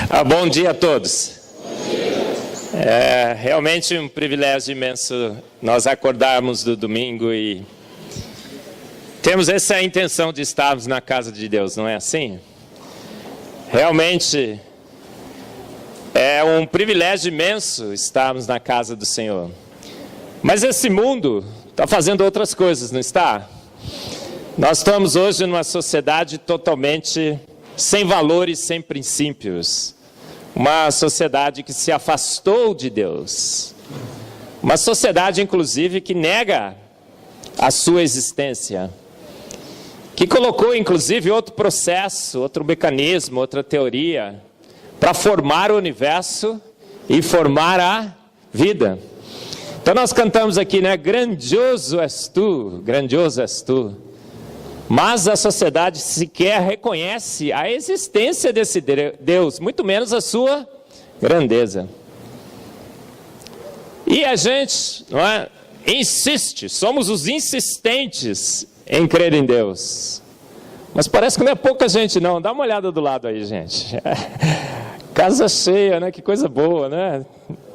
Bom dia a todos. É realmente um privilégio imenso nós acordarmos do domingo e temos essa intenção de estarmos na casa de Deus, não é assim? Realmente é um privilégio imenso estarmos na casa do Senhor. Mas esse mundo está fazendo outras coisas, não está? Nós estamos hoje numa sociedade totalmente sem valores, sem princípios. Uma sociedade que se afastou de Deus. Uma sociedade, inclusive, que nega a sua existência. Que colocou, inclusive, outro processo, outro mecanismo, outra teoria para formar o universo e formar a vida. Então nós cantamos aqui, né? Grandioso és tu, grandioso és tu. Mas a sociedade sequer reconhece a existência desse Deus, muito menos a sua grandeza. E a gente, não é, insiste, somos os insistentes em crer em Deus. Mas parece que não é pouca gente não, dá uma olhada do lado aí, gente. Casa cheia, né? Que coisa boa, né?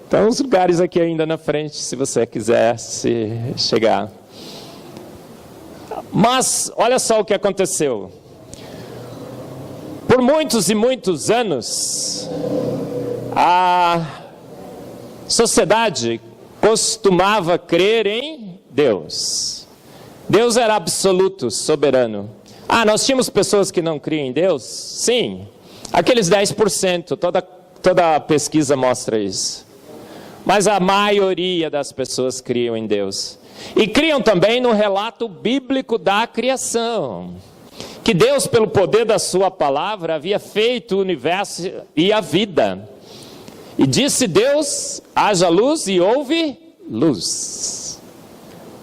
Tem uns lugares aqui ainda na frente, se você quiser chegar. Mas, olha só o que aconteceu. Por muitos e muitos anos, a sociedade costumava crer em Deus. Deus era absoluto, soberano. Nós tínhamos pessoas que não criam em Deus? Sim. Aqueles 10%, toda a pesquisa mostra isso. Mas a maioria das pessoas criam em Deus. E criam também no relato bíblico da criação. Que Deus, pelo poder da sua palavra, havia feito o universo e a vida. E disse Deus, haja luz e houve luz.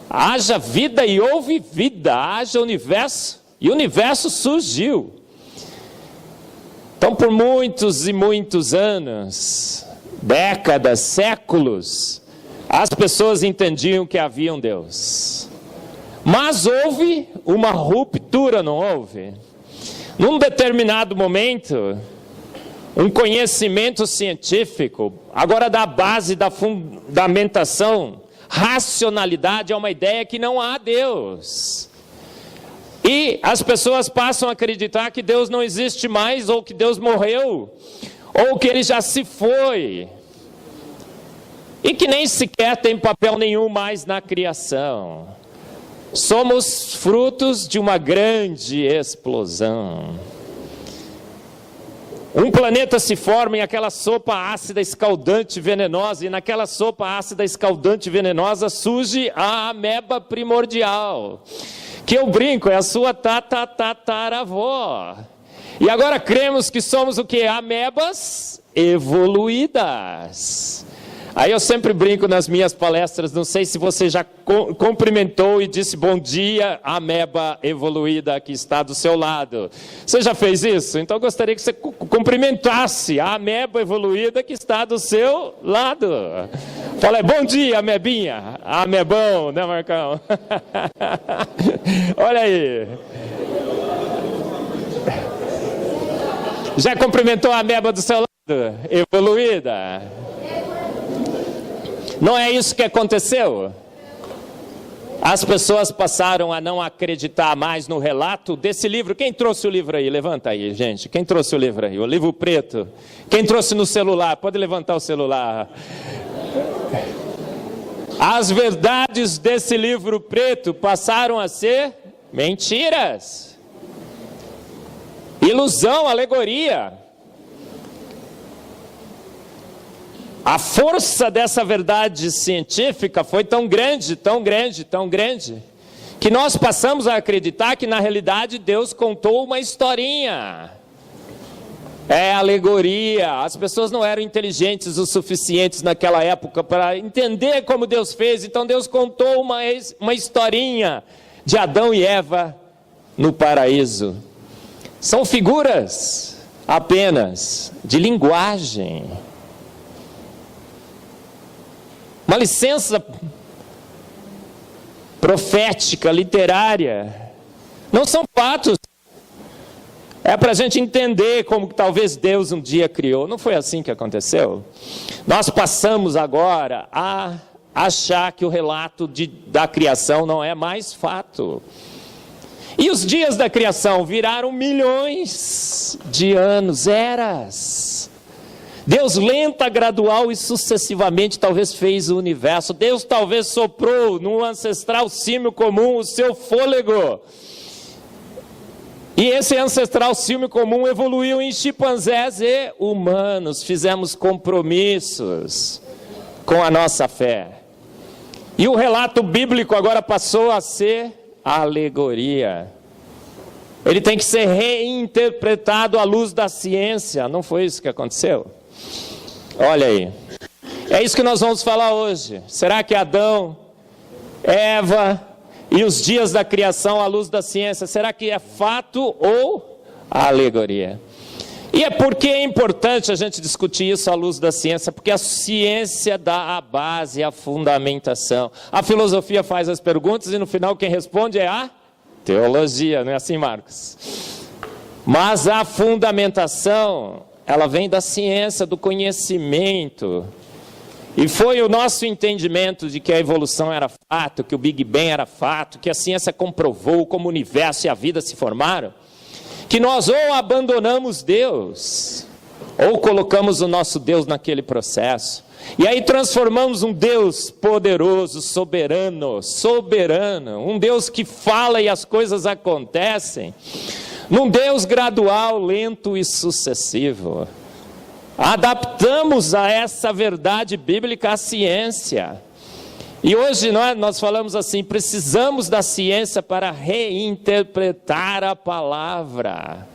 Haja vida e houve vida. Haja universo e o universo surgiu. Então, por muitos e muitos anos, décadas, séculos, as pessoas entendiam que havia um Deus. Mas houve uma ruptura, não houve? Num determinado momento, um conhecimento científico, agora da base da fundamentação, racionalidade, é uma ideia que não há Deus. E as pessoas passam a acreditar que Deus não existe mais, ou que Deus morreu, ou que ele já se foi. E que nem sequer tem papel nenhum mais na criação. Somos frutos de uma grande explosão. Um planeta se forma em aquela sopa ácida, escaldante, venenosa, e naquela sopa ácida, escaldante, venenosa surge a ameba primordial, que eu brinco, é a sua tataravó. E agora cremos que somos o quê? Amebas evoluídas. Aí eu sempre brinco nas minhas palestras, não sei se você já cumprimentou e disse bom dia, ameba evoluída que está do seu lado. Você já fez isso? Então eu gostaria que você cumprimentasse a ameba evoluída que está do seu lado. Fala, bom dia, amebinha. Amebão, né, Marcão? Olha aí. Já cumprimentou a ameba do seu lado? Evoluída? Não é isso que aconteceu? As pessoas passaram a não acreditar mais no relato desse livro. Quem trouxe o livro aí? Levanta aí, gente. Quem trouxe o livro aí? O livro preto. Quem trouxe no celular? Pode levantar o celular. As verdades desse livro preto passaram a ser mentiras. Ilusão, alegoria. A força dessa verdade científica foi tão grande, tão grande, tão grande, que nós passamos a acreditar que na realidade Deus contou uma historinha. É alegoria. As pessoas não eram inteligentes o suficientes naquela época para entender como Deus fez, então Deus contou uma historinha de Adão e Eva no paraíso. São figuras apenas de linguagem. Uma licença profética, literária. Não são fatos. É para a gente entender como que talvez Deus um dia criou. Não foi assim que aconteceu? Nós passamos agora a achar que o relato da criação não é mais fato. E os dias da criação viraram milhões de anos, eras. Deus lenta, gradual e sucessivamente talvez fez o universo. Deus talvez soprou no ancestral símio comum o seu fôlego. E esse ancestral símio comum evoluiu em chimpanzés e humanos. Fizemos compromissos com a nossa fé. E o relato bíblico agora passou a ser alegoria. Ele tem que ser reinterpretado à luz da ciência. Não foi isso que aconteceu? Olha aí. É isso que nós vamos falar hoje. Será que Adão, Eva e os dias da criação à luz da ciência, será que é fato ou alegoria? E é porque é importante a gente discutir isso à luz da ciência, porque a ciência dá a base, a fundamentação. A filosofia faz as perguntas e no final quem responde é a teologia, não é assim, Marcos? Mas a fundamentação, ela vem da ciência, do conhecimento. E foi o nosso entendimento de que a evolução era fato, que o Big Bang era fato, que a ciência comprovou como o universo e a vida se formaram, que nós ou abandonamos Deus, ou colocamos o nosso Deus naquele processo. E aí transformamos um Deus poderoso, soberano, um Deus que fala e as coisas acontecem, num Deus gradual, lento e sucessivo. Adaptamos a essa verdade bíblica a ciência. E hoje nós falamos assim, precisamos da ciência para reinterpretar a palavra.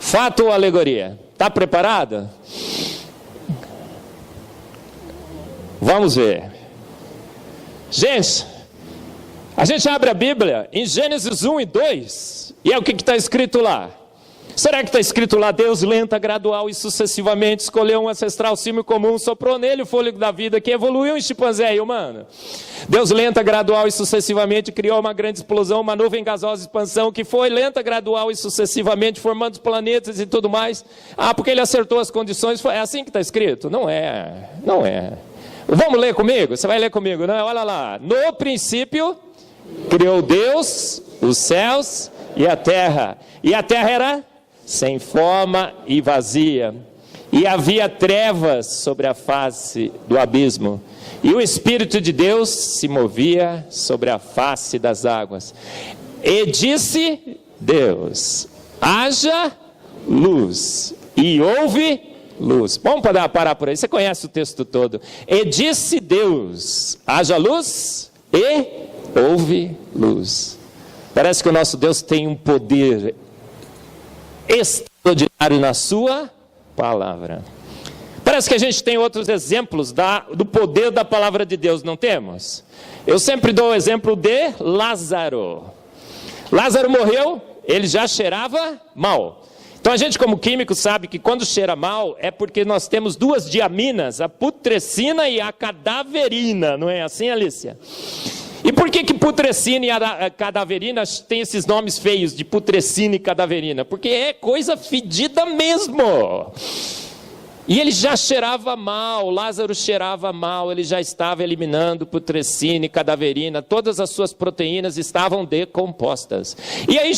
Fato ou alegoria? Está preparado? Vamos ver. Gente, a gente abre a Bíblia em Gênesis 1 e 2, e é o que está escrito lá. Será que está escrito lá, Deus lenta, gradual e sucessivamente escolheu um ancestral símio comum, soprou nele o fôlego da vida, que evoluiu em chimpanzé e humano? Deus lenta, gradual e sucessivamente criou uma grande explosão, uma nuvem gasosa de expansão, que foi lenta, gradual e sucessivamente formando os planetas e tudo mais. Ah, porque ele acertou as condições, é assim que está escrito? Não é, não é. Vamos ler comigo? Você vai ler comigo, não? Olha lá. No princípio, criou Deus os céus e a terra era sem forma e vazia, e havia trevas sobre a face do abismo, e o Espírito de Deus se movia sobre a face das águas. E disse Deus: haja luz, e houve luz. Vamos parar por aí, você conhece o texto todo. E disse Deus: haja luz, e houve luz. Parece que o nosso Deus tem um poder extraordinário na sua palavra. Parece que a gente tem outros exemplos do poder da palavra de Deus, não temos? Eu sempre dou o exemplo de Lázaro. Lázaro morreu, ele já cheirava mal. Então a gente como químico sabe que quando cheira mal é porque nós temos duas diaminas, a putrescina e a cadaverina, não é assim, Alícia? E por que putrescina e a cadaverina tem esses nomes feios de putrescina e cadaverina? Porque é coisa fedida mesmo. E ele já cheirava mal, Lázaro cheirava mal, ele já estava eliminando putrescina e cadaverina, todas as suas proteínas estavam decompostas. E aí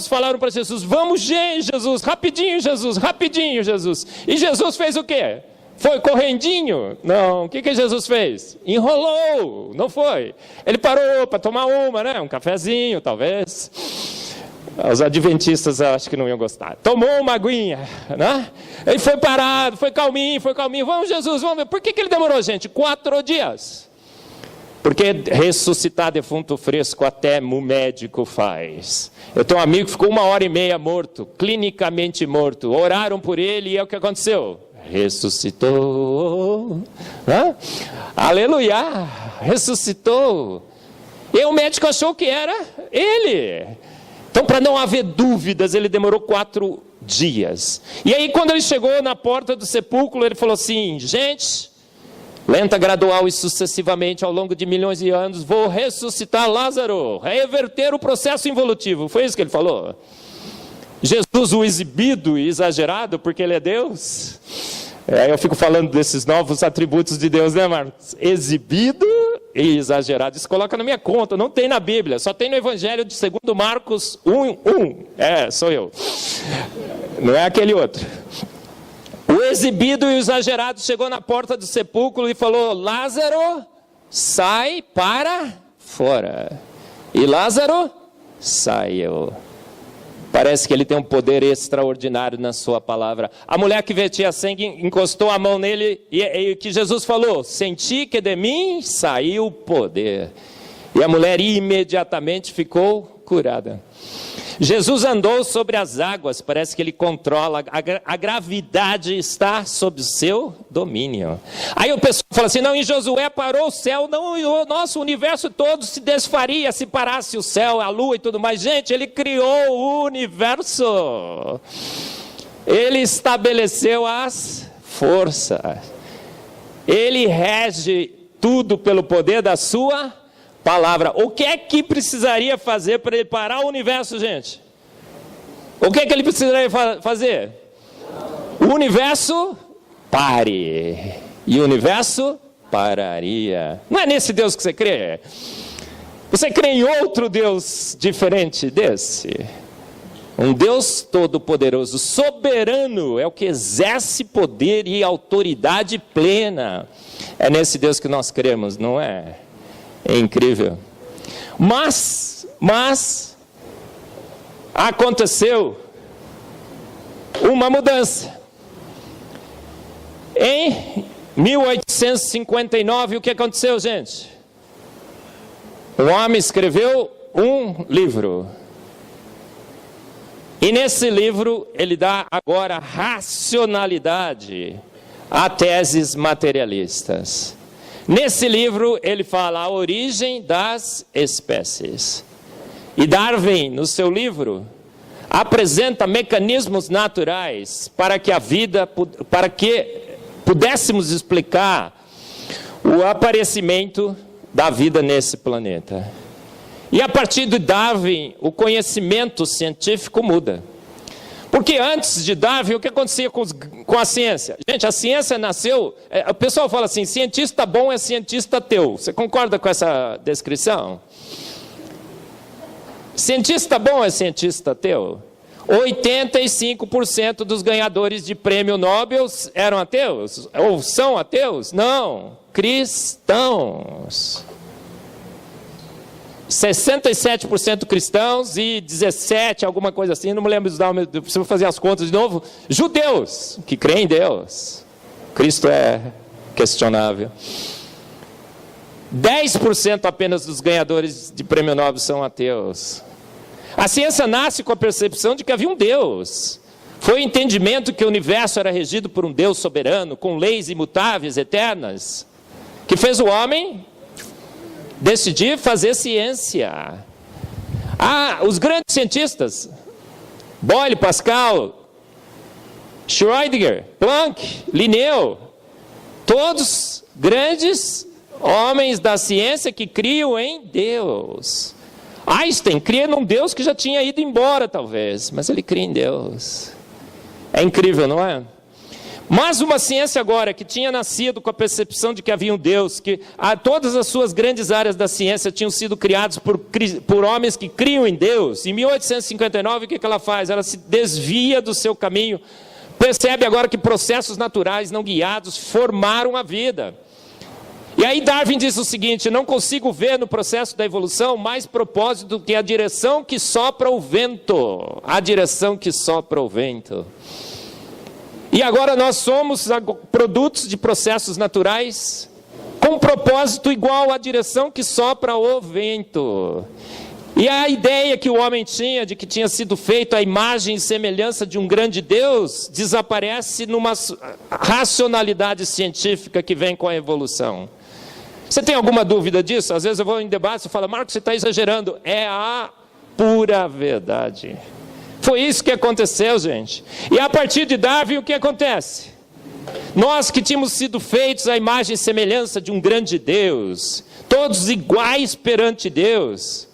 falaram para Jesus, vamos Jesus, rapidinho Jesus. E Jesus fez o quê? Foi correndinho? Não. O que Jesus fez? Enrolou. Não foi. Ele parou para tomar uma, né? Um cafezinho, talvez. Os adventistas, eu acho que não iam gostar. Tomou uma aguinha, né? Ele foi parado, foi calminho. Vamos, Jesus, vamos ver. Por que ele demorou, gente? 4 dias. Porque ressuscitar defunto fresco até o médico faz. Eu tenho um amigo que ficou 1h30 morto, clinicamente morto. Oraram por ele e é o que aconteceu. Ressuscitou, né? Aleluia, ressuscitou. E o médico achou que era ele. Então, para não haver dúvidas, ele demorou 4 dias. E aí, quando ele chegou na porta do sepulcro, ele falou assim: gente, lenta, gradual e sucessivamente ao longo de milhões de anos, vou ressuscitar Lázaro, reverter o processo involutivo. Foi isso que ele falou? Jesus o exibido e exagerado porque ele é Deus? Eu fico falando desses novos atributos de Deus, né, Marcos? Exibido e exagerado. Isso coloca na minha conta, não tem na Bíblia, só tem no Evangelho de 2 Marcos 1:1. Sou eu. Não é aquele outro. O exibido e o exagerado chegou na porta do sepulcro e falou: Lázaro, sai para fora. E Lázaro saiu. Parece que ele tem um poder extraordinário na sua palavra. A mulher que vertia sangue encostou a mão nele e que Jesus falou: senti que de mim saiu poder. E a mulher imediatamente ficou curada. Jesus andou sobre as águas, parece que ele controla, a gravidade está sob o seu domínio. Aí o pessoal fala assim: não, em Josué parou o céu, não, o nosso universo todo se desfaria se parasse o céu, a lua e tudo mais. Gente, ele criou o universo, ele estabeleceu as forças, ele rege tudo pelo poder da sua palavra. O que é que precisaria fazer para ele parar o universo, gente? O que é que ele precisaria fazer? O universo pare. E o universo pararia. Não é nesse Deus que você crê? Você crê em outro Deus diferente desse? Um Deus todo-poderoso, soberano, é o que exerce poder e autoridade plena. É nesse Deus que nós cremos, não é? É incrível. Mas aconteceu uma mudança. Em 1859, o que aconteceu, gente? Um homem escreveu um livro. E nesse livro ele dá agora racionalidade a teses materialistas. Nesse livro ele fala a origem das espécies. E Darwin, no seu livro, apresenta mecanismos naturais para que pudéssemos explicar o aparecimento da vida nesse planeta. E a partir de Darwin, o conhecimento científico muda. Porque antes de Darwin, o que acontecia com a ciência? Gente, a ciência nasceu... O pessoal fala assim, cientista bom é cientista ateu. Você concorda com essa descrição? Cientista bom é cientista ateu? 85% dos ganhadores de prêmio Nobel eram ateus? Ou são ateus? Não, cristãos. 67% cristãos e 17%, alguma coisa assim, não me lembro dos nomes, preciso fazer as contas de novo, judeus, que creem em Deus. Cristo é questionável. 10% apenas dos ganhadores de prêmio Nobel são ateus. A ciência nasce com a percepção de que havia um Deus. Foi o entendimento que o universo era regido por um Deus soberano, com leis imutáveis, eternas, que fez o homem decidir fazer ciência. Os grandes cientistas, Boyle, Pascal, Schrödinger, Planck, Linneu, todos grandes homens da ciência que criam em Deus. Einstein cria num Deus que já tinha ido embora, talvez, mas ele cria em Deus. É incrível, não é? Mas uma ciência agora que tinha nascido com a percepção de que havia um Deus, que todas as suas grandes áreas da ciência tinham sido criadas por homens que criam em Deus. Em 1859, o que ela faz? Ela se desvia do seu caminho, percebe agora que processos naturais não guiados formaram a vida. E aí Darwin diz o seguinte: não consigo ver no processo da evolução mais propósito do que a direção que sopra o vento. A direção que sopra o vento. E agora nós somos produtos de processos naturais com propósito igual à direção que sopra o vento. E a ideia que o homem tinha de que tinha sido feito a imagem e semelhança de um grande Deus desaparece numa racionalidade científica que vem com a evolução. Você tem alguma dúvida disso? Às vezes eu vou em debate e falo: Marcos, você está exagerando. É a pura verdade. Foi isso que aconteceu, gente. E a partir de Darwin, o que acontece? Nós que tínhamos sido feitos à imagem e semelhança de um grande Deus, todos iguais perante Deus,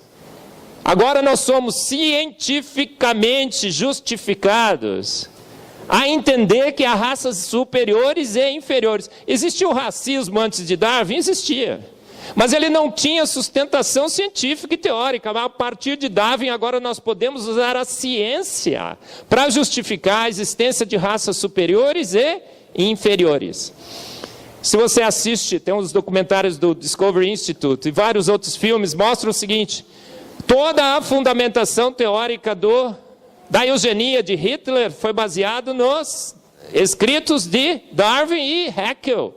Agora nós somos cientificamente justificados a entender que há raças superiores e inferiores. Existia o racismo antes de Darwin? Existia. Mas ele não tinha sustentação científica e teórica. A partir de Darwin, agora nós podemos usar a ciência para justificar a existência de raças superiores e inferiores. Se você assiste, tem uns documentários do Discovery Institute e vários outros filmes, mostram o seguinte: toda a fundamentação teórica da eugenia de Hitler foi baseado nos escritos de Darwin e Haeckel,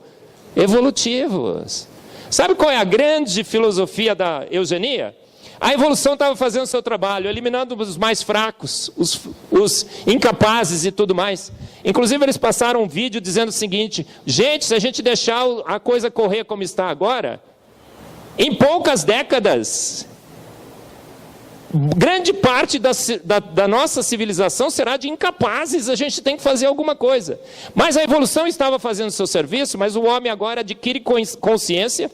evolutivos. Sabe qual é a grande filosofia da eugenia? A evolução estava fazendo o seu trabalho, eliminando os mais fracos, os incapazes e tudo mais. Inclusive, eles passaram um vídeo dizendo o seguinte: gente, se a gente deixar a coisa correr como está agora, em poucas décadas, grande parte da nossa civilização será de incapazes, a gente tem que fazer alguma coisa. Mas a evolução estava fazendo o seu serviço, mas o homem agora adquire consciência,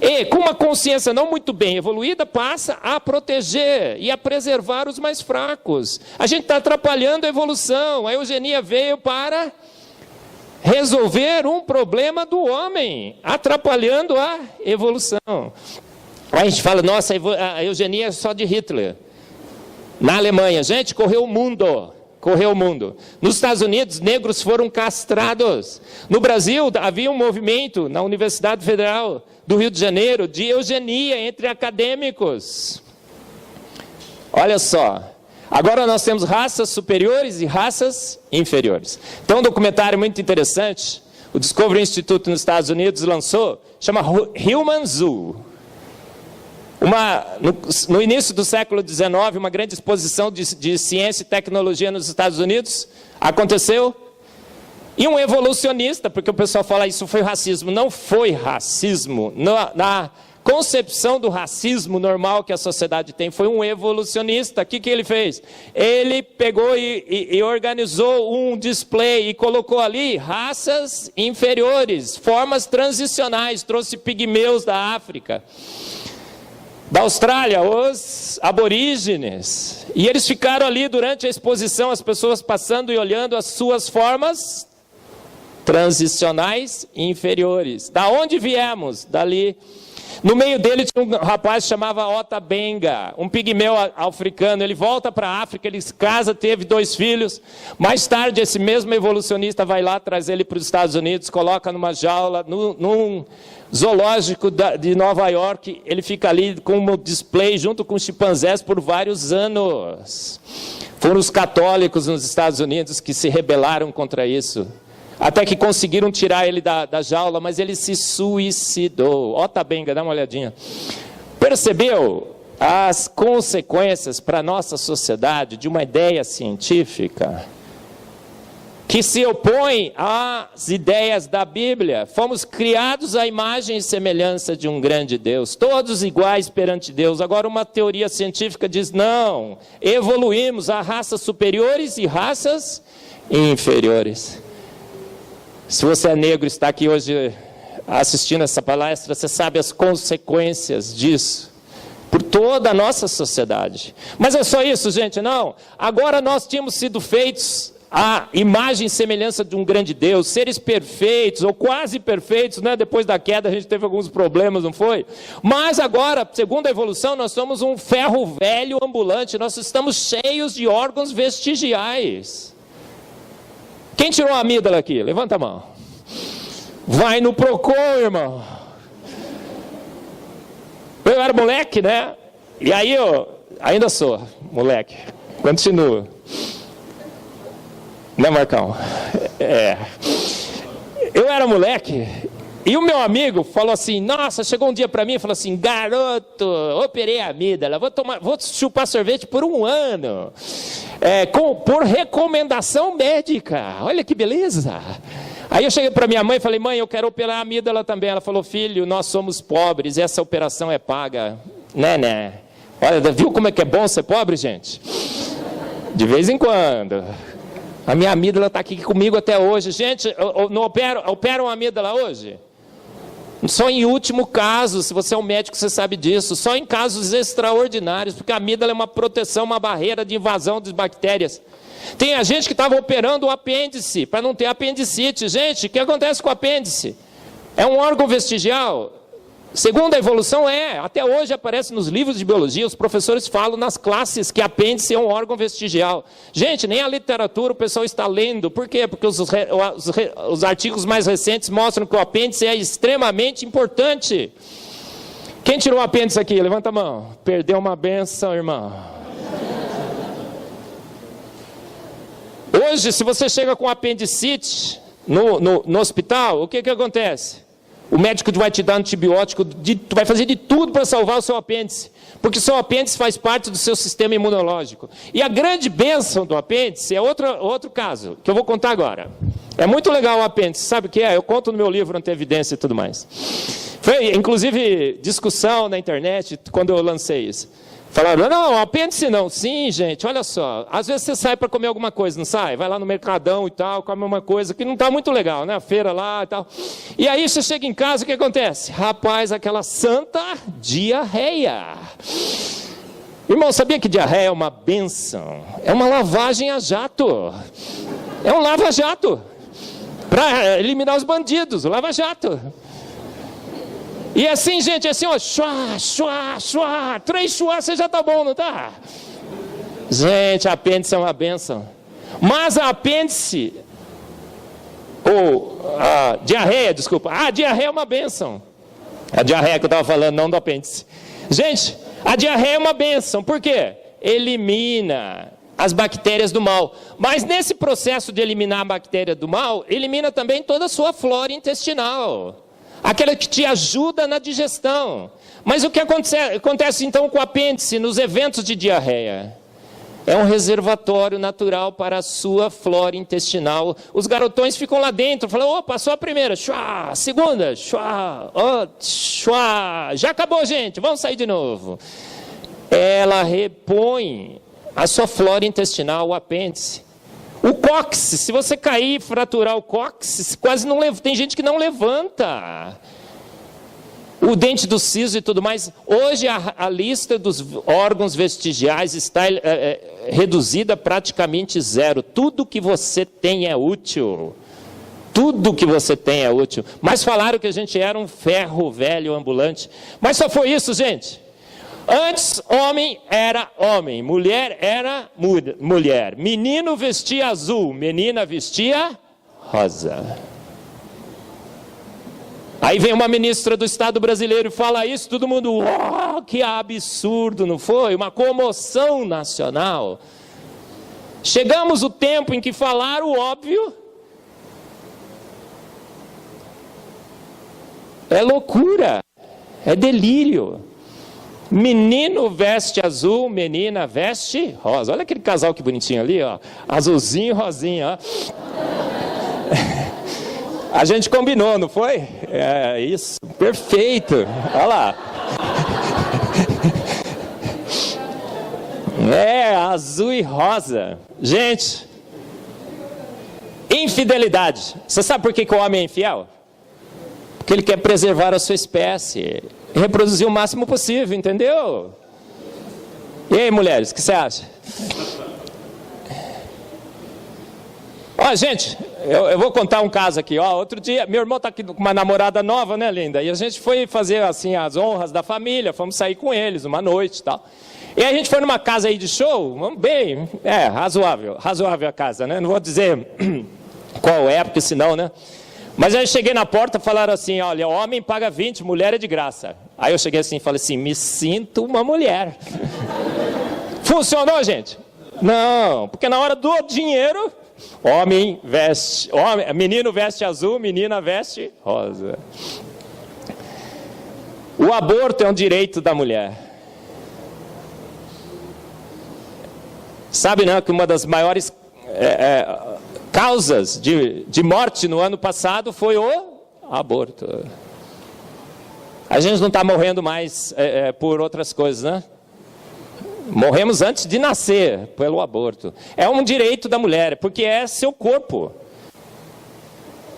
e com uma consciência não muito bem evoluída, passa a proteger e a preservar os mais fracos. A gente está atrapalhando a evolução. A eugenia veio para resolver um problema do homem, atrapalhando a evolução. Aí a gente fala, nossa, a eugenia é só de Hitler. Na Alemanha, gente, correu o mundo. Nos Estados Unidos, negros foram castrados. No Brasil, havia um movimento na Universidade Federal do Rio de Janeiro de eugenia entre acadêmicos. Olha só, agora nós temos raças superiores e raças inferiores. Então, um documentário muito interessante, o Discovery Institute nos Estados Unidos lançou, chama Human Zoo. No início do século XIX, uma grande exposição de ciência e tecnologia nos Estados Unidos aconteceu. E um evolucionista, porque o pessoal fala isso foi racismo. Não foi racismo. Na concepção do racismo normal que a sociedade tem, foi um evolucionista. O que ele fez? Ele pegou e organizou um display e colocou ali raças inferiores, formas transicionais, trouxe pigmeus da África, da Austrália, os aborígenes, e eles ficaram ali durante a exposição, as pessoas passando e olhando as suas formas transicionais e inferiores. Da onde viemos? Dali. No meio dele tinha um rapaz que chamava Ota Benga, um pigmeu africano. Ele volta para a África, ele se casa, teve 2 filhos. Mais tarde, esse mesmo evolucionista vai lá, traz ele para os Estados Unidos, coloca numa jaula, num zoológico de Nova York. Ele fica ali com um display junto com chimpanzés por vários anos. Foram os católicos nos Estados Unidos que se rebelaram contra isso, até que conseguiram tirar ele da jaula, mas ele se suicidou. Ota Benga, dá uma olhadinha. Percebeu as consequências para a nossa sociedade de uma ideia científica que se opõe às ideias da Bíblia? Fomos criados à imagem e semelhança de um grande Deus, todos iguais perante Deus. Agora uma teoria científica diz, não, evoluímos a raças superiores e raças inferiores. Se você é negro e está aqui hoje assistindo essa palestra, você sabe as consequências disso por toda a nossa sociedade. Mas é só isso, gente? Não. Agora nós tínhamos sido feitos à imagem e semelhança de um grande Deus, seres perfeitos, ou quase perfeitos, né? Depois da queda a gente teve alguns problemas, não foi? Mas agora, segundo a evolução, nós somos um ferro velho ambulante, nós estamos cheios de órgãos vestigiais. Quem tirou a amígdala aqui? Levanta a mão. Vai no Procon, irmão. Eu era moleque, né? E aí eu ainda sou moleque. Continuo. Né, Marcão? Eu era moleque. E o meu amigo falou assim, nossa, chegou um dia para mim e falou assim, garoto, operei a amígdala, vou chupar sorvete por 1 ano, por recomendação médica, olha que beleza. Aí eu cheguei para minha mãe e falei, mãe, eu quero operar a amígdala também. Ela falou, filho, nós somos pobres e essa operação é paga. Né. Olha, viu como é que é bom ser pobre, gente? De vez em quando. A minha amígdala está aqui comigo até hoje. Gente, não operam a amígdala hoje? Só em último caso, se você é um médico, você sabe disso. Só em casos extraordinários, porque a amígdala é uma proteção, uma barreira de invasão de bactérias. Tem a gente que estava operando o apêndice, para não ter apendicite. Gente, o que acontece com o apêndice? É um órgão vestigial? Segundo a evolução, até hoje aparece nos livros de biologia, os professores falam nas classes que apêndice é um órgão vestigial. Gente, nem a literatura o pessoal está lendo. Por quê? Porque os artigos mais recentes mostram que o apêndice é extremamente importante. Quem tirou o apêndice aqui? Levanta a mão. Perdeu uma benção, irmão. Hoje, se você chega com apendicite no hospital, o que acontece? O médico vai te dar antibiótico, vai fazer de tudo para salvar o seu apêndice, porque o seu apêndice faz parte do seu sistema imunológico. E a grande bênção do apêndice é outro caso, que eu vou contar agora. É muito legal o apêndice, sabe o que é? Eu conto no meu livro Antevidência e tudo mais. Foi, inclusive, discussão na internet, quando eu lancei isso. Falaram, não, apêndice não. Sim, gente, olha só. Às vezes você sai para comer alguma coisa, não sai? Vai lá no Mercadão e tal, come uma coisa que não está muito legal, né? A feira lá e tal. E aí você chega em casa, o que acontece? Rapaz, aquela santa diarreia. Irmão, sabia que diarreia é uma bênção? É uma lavagem a jato. É um lava-jato. Para eliminar os bandidos, o lava-jato. E assim, gente, assim, ó, chuá, chuá, chuá, 3 chuá, você já tá bom, não tá? Gente, a apêndice é uma bênção. Mas a apêndice, ou a diarreia, desculpa, a diarreia é uma bênção. A diarreia que eu estava falando, não do apêndice. Gente, a diarreia é uma bênção, por quê? Elimina as bactérias do mal. Mas nesse processo de eliminar a bactéria do mal, elimina também toda a sua flora intestinal. Aquela que te ajuda na digestão. Mas o que acontece então com o apêndice nos eventos de diarreia? É um reservatório natural para a sua flora intestinal. Os garotões ficam lá dentro, falam, opa, passou a primeira, chua, segunda, chua, chua, já acabou, gente, vamos sair de novo. Ela repõe a sua flora intestinal, o apêndice. O cóccix, se você cair e fraturar o cóccix, quase não levanta. Tem gente que não levanta. O dente do siso e tudo mais. Hoje a lista dos órgãos vestigiais está reduzida a praticamente zero. Tudo que você tem é útil. Tudo que você tem é útil. Mas falaram que a gente era um ferro velho ambulante. Mas só foi isso, gente. Antes, homem era homem, mulher era mulher. Menino vestia azul, menina vestia rosa. Aí vem uma ministra do Estado brasileiro e fala isso, todo mundo, uau, que absurdo, não foi? Uma comoção nacional. Chegamos o tempo em que falar o óbvio é loucura, é delírio. Menino veste azul, menina veste rosa. Olha aquele casal que bonitinho ali, ó. Azulzinho e rosinha, ó. A gente combinou, não foi? É isso, perfeito. Olha lá. É, azul e rosa. Gente, infidelidade. Você sabe por que o homem é infiel? Porque ele quer preservar a sua espécie. Reproduzir o máximo possível, entendeu? E aí, mulheres, o que você acha? Ó, gente, eu vou contar um caso aqui. Ó, outro dia, meu irmão está aqui com uma namorada nova, né, linda? E a gente foi fazer, assim, as honras da família, fomos sair com eles uma noite e tal. E aí a gente foi numa casa aí de show, bem, razoável a casa, né? Não vou dizer qual é, porque senão, né? Mas aí eu cheguei na porta e falaram assim, olha, homem paga 20, mulher é de graça. Aí eu cheguei assim e falei assim, me sinto uma mulher. Funcionou, gente? Não, porque na hora do dinheiro, menino veste azul, menina veste rosa. O aborto é um direito da mulher. Sabe, né, que uma das maiores causas de morte no ano passado foi o aborto. A gente não está morrendo mais por outras coisas, né? Morremos antes de nascer pelo aborto. É um direito da mulher, porque é seu corpo.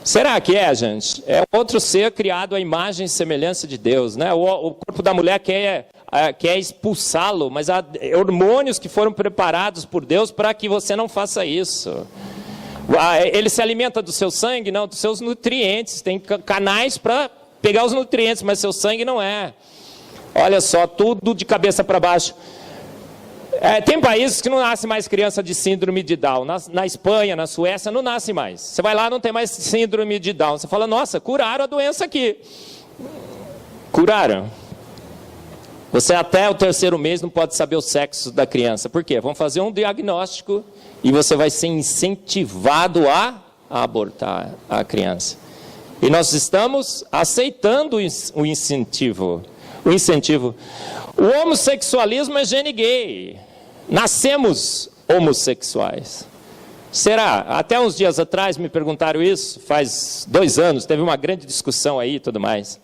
Será que é, gente? É outro ser criado à imagem e semelhança de Deus, né? O corpo da mulher quer expulsá-lo, mas há hormônios que foram preparados por Deus para que você não faça isso. Ele se alimenta do seu sangue? Não, dos seus nutrientes. Tem canais para pegar os nutrientes, mas seu sangue não é. Olha só, tudo de cabeça para baixo. Tem países que não nasce mais criança de síndrome de Down. Na Espanha, na Suécia, não nasce mais. Você vai lá, não tem mais síndrome de Down. Você fala, nossa, curaram a doença aqui. Curaram. Você até o 3º mês não pode saber o sexo da criança. Por quê? Vão fazer um diagnóstico e você vai ser incentivado a abortar a criança. E nós estamos aceitando o incentivo. O homossexualismo é gene gay. Nascemos homossexuais. Será? Até uns dias atrás me perguntaram isso, faz 2 anos, teve uma grande discussão aí e tudo mais.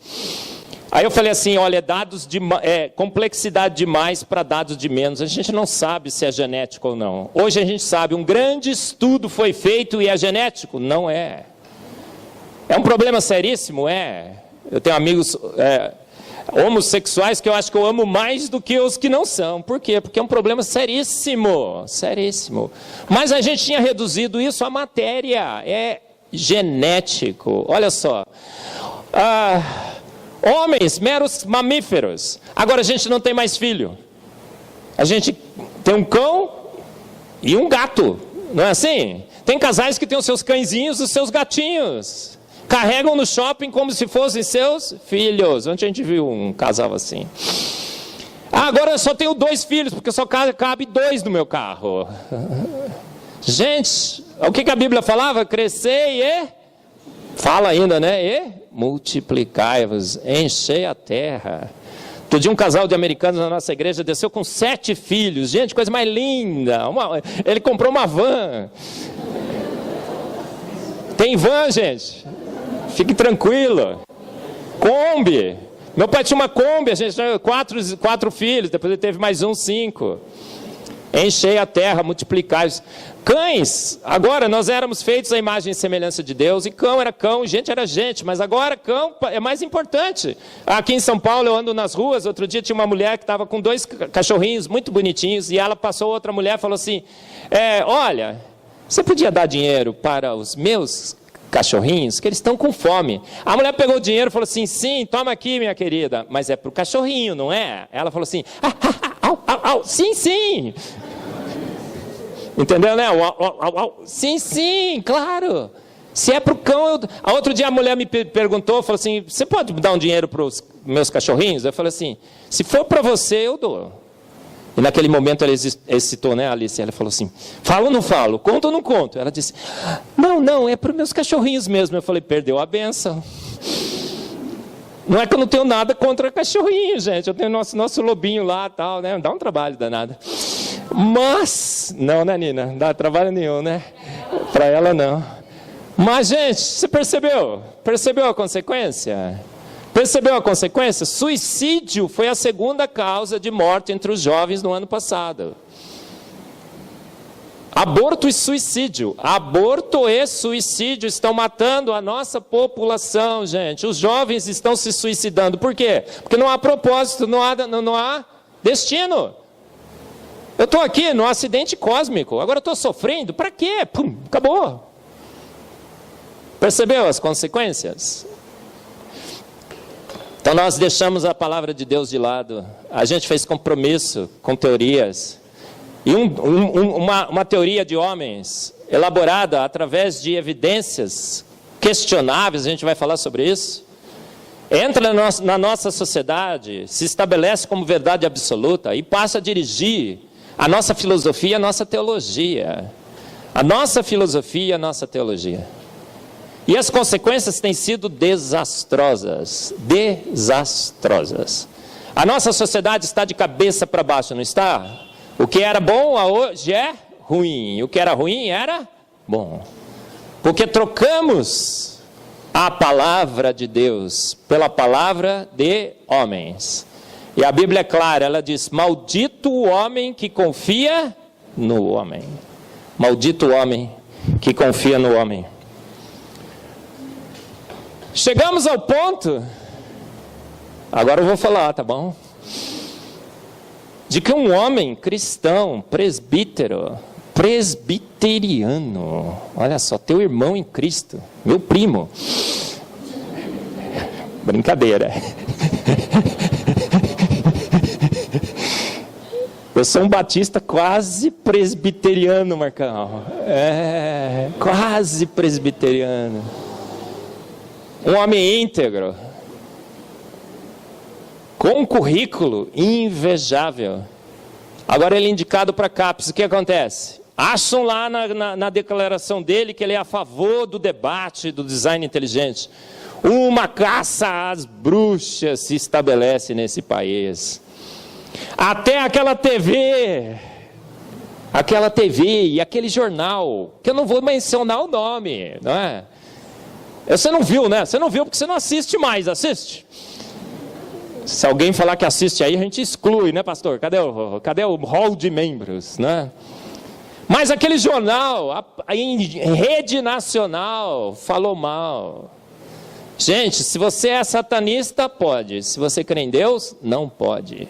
Aí eu falei assim, olha, complexidade demais para dados de menos. A gente não sabe se é genético ou não. Hoje a gente sabe, um grande estudo foi feito e é genético? Não é. É um problema seríssimo? É. Eu tenho amigos homossexuais que eu acho que eu amo mais do que os que não são. Por quê? Porque é um problema seríssimo. Seríssimo. Mas a gente tinha reduzido isso à matéria. É genético. Olha só. Homens, meros mamíferos. Agora a gente não tem mais filho. A gente tem um cão e um gato. Não é assim? Tem casais que têm os seus cãezinhos e os seus gatinhos. Carregam no shopping como se fossem seus filhos. Ontem a gente viu um casal assim. Agora eu só tenho 2 filhos, porque só cabe 2 no meu carro. Gente, o que a Bíblia falava? Crescer e... Fala ainda, né? E multiplicai-vos, enchei a terra. Outro dia um casal de americanos na nossa igreja desceu com 7 filhos. Gente, coisa mais linda. Ele comprou uma van. Tem van, gente? Fique tranquilo. Kombi. Meu pai tinha uma Kombi, a gente tinha 4 filhos, depois ele teve mais 5. Enchei a terra, multiplicai-vos. Cães, agora nós éramos feitos à imagem e semelhança de Deus, e cão era cão, gente era gente, mas agora cão é mais importante. Aqui em São Paulo eu ando nas ruas, outro dia tinha uma mulher que estava com 2 cachorrinhos muito bonitinhos, e ela passou, outra mulher falou assim, olha, você podia dar dinheiro para os meus cachorrinhos, que eles estão com fome. A mulher pegou o dinheiro e falou assim, sim, toma aqui minha querida, mas é para o cachorrinho, não é? Ela falou assim, sim, sim. Entendeu, né? Sim, claro. Se é para o cão... Outro dia a mulher me perguntou, falou assim, você pode dar um dinheiro para os meus cachorrinhos? Eu falei assim, se for para você, eu dou. E naquele momento ela excitou, né, Alice? Ela falou assim, falo ou não falo? Conto ou não conto? Ela disse, não, é para os meus cachorrinhos mesmo. Eu falei, perdeu a benção. Não é que eu não tenho nada contra cachorrinho, gente. Eu tenho nosso lobinho lá e tal, né? Dá um trabalho danado. Mas, não, né, Nina? Não dá trabalho nenhum, né? Para ela, não. Mas, gente, você percebeu? Percebeu a consequência? Percebeu a consequência? Suicídio foi a 2ª causa de morte entre os jovens no ano passado. Aborto e suicídio. Aborto e suicídio estão matando a nossa população, gente. Os jovens estão se suicidando. Por quê? Porque não há propósito, não há destino. Eu estou aqui num acidente cósmico, agora eu estou sofrendo, para quê? Pum, acabou. Percebeu as consequências? Então nós deixamos a palavra de Deus de lado, a gente fez compromisso com teorias, e uma teoria de homens, elaborada através de evidências questionáveis, a gente vai falar sobre isso, entra na nossa sociedade, se estabelece como verdade absoluta, e passa a dirigir a nossa filosofia, a nossa teologia. A nossa filosofia, a nossa teologia. E as consequências têm sido desastrosas. Desastrosas. A nossa sociedade está de cabeça para baixo, não está? O que era bom hoje é ruim. O que era ruim era bom. Porque trocamos a palavra de Deus pela palavra de homens. E a Bíblia é clara, ela diz, maldito o homem que confia no homem. Maldito o homem que confia no homem. Chegamos ao ponto, agora eu vou falar, tá bom? De que um homem cristão, presbiteriano, olha só, teu irmão em Cristo, meu primo, brincadeira, eu sou um batista quase presbiteriano, Marcão, quase presbiteriano, um homem íntegro, com um currículo invejável. Agora ele é indicado para CAPES. O que acontece? Acham lá na declaração dele que ele é a favor do debate, do design inteligente. Uma caça às bruxas se estabelece nesse país. Até aquela TV e aquele jornal, que eu não vou mencionar o nome, não é? Você não viu, né? Você não viu porque você não assiste mais, assiste? Se alguém falar que assiste aí, a gente exclui, né, pastor? Cadê o hall de membros, né? Mas aquele jornal, em rede nacional, falou mal. Gente, se você é satanista, pode. Se você crê em Deus, não pode.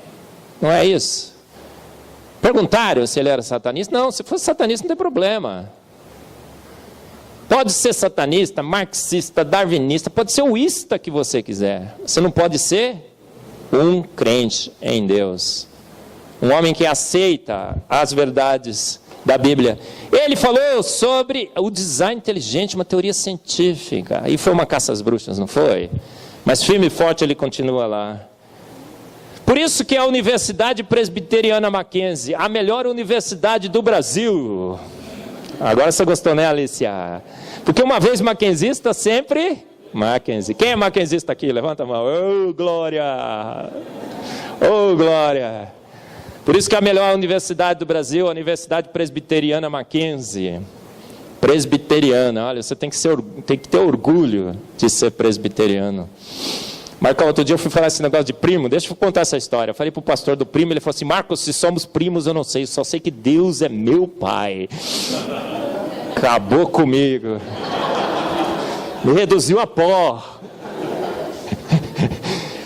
Não é isso? Perguntaram se ele era satanista? Não, se fosse satanista não tem problema. Pode ser satanista, marxista, darwinista, pode ser o ista que você quiser. Você não pode ser um crente em Deus, um homem que aceita as verdades da Bíblia. Ele falou sobre o design inteligente, uma teoria científica, e foi uma caça às bruxas, não foi? Mas firme e forte ele continua lá. Por isso que a Universidade Presbiteriana Mackenzie, a melhor universidade do Brasil. Agora você gostou, né, Alicia? Porque uma vez mackenzista, sempre Mackenzie. Quem é mackenzista aqui? Levanta a mão. Oh, glória! Oh, glória! Por isso que a melhor universidade do Brasil, a Universidade Presbiteriana Mackenzie. Presbiteriana. Olha, você tem que ter orgulho de ser presbiteriano. Marcão, outro dia eu fui falar esse negócio de primo. Deixa eu contar essa história. Eu falei para o pastor do primo, ele falou assim: Marcos, se somos primos eu não sei, só sei que Deus é meu pai. Acabou comigo. Me reduziu a pó.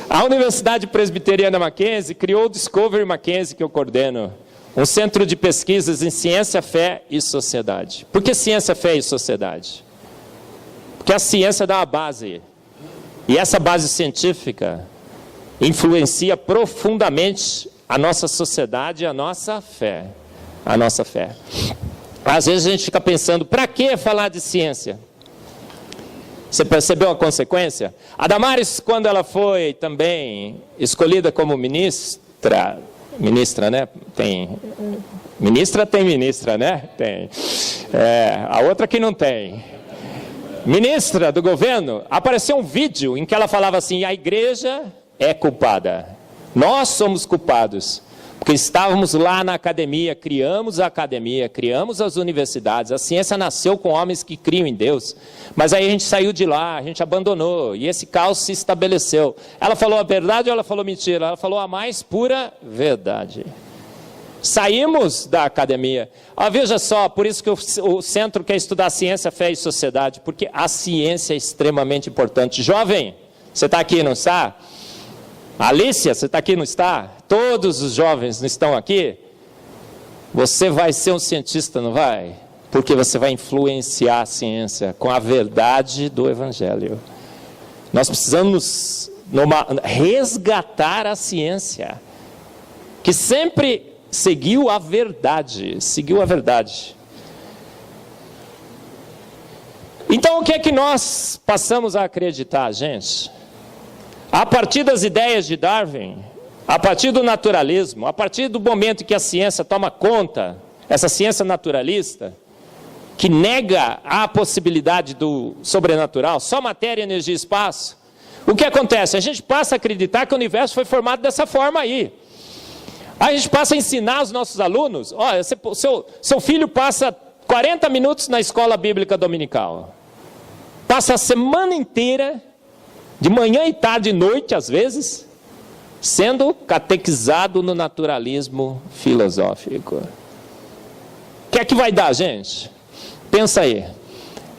A Universidade Presbiteriana Mackenzie criou o Discovery Mackenzie, que eu coordeno, um centro de pesquisas em ciência, fé e sociedade. Por que ciência, fé e sociedade? Porque a ciência dá a base, e essa base científica influencia profundamente a nossa sociedade e a nossa fé. A nossa fé. Às vezes a gente fica pensando, para que falar de ciência? Você percebeu a consequência? A Damares, quando ela foi também escolhida como ministra, né? Ministra, né? Tem. A outra que não tem. Ministra do governo, apareceu um vídeo em que ela falava assim: a igreja é culpada. Nós somos culpados. Porque estávamos lá na academia, criamos a academia, criamos as universidades, a ciência nasceu com homens que criam em Deus, mas aí a gente saiu de lá, a gente abandonou, e esse caos se estabeleceu. Ela falou a verdade ou ela falou mentira? Ela falou a mais pura verdade. Saímos da academia. Veja só, por isso que o centro quer estudar ciência, fé e sociedade, porque a ciência é extremamente importante. Jovem, você está aqui, não está? Alicia, você está aqui, não está? Todos os jovens não estão aqui? Você vai ser um cientista, não vai? Porque você vai influenciar a ciência com a verdade do Evangelho. Nós precisamos resgatar a ciência, que sempre seguiu a verdade. Então, o que é que nós passamos a acreditar, gente? A partir das ideias de Darwin, a partir do naturalismo, a partir do momento que a ciência toma conta, essa ciência naturalista, que nega a possibilidade do sobrenatural, só matéria, energia e espaço, o que acontece? A gente passa a acreditar que o universo foi formado dessa forma aí. A gente passa a ensinar os nossos alunos, olha, seu filho passa 40 minutos na escola bíblica dominical, passa a semana inteira, de manhã e tarde e noite, às vezes, sendo catequizado no naturalismo filosófico. O que é que vai dar, gente? Pensa aí.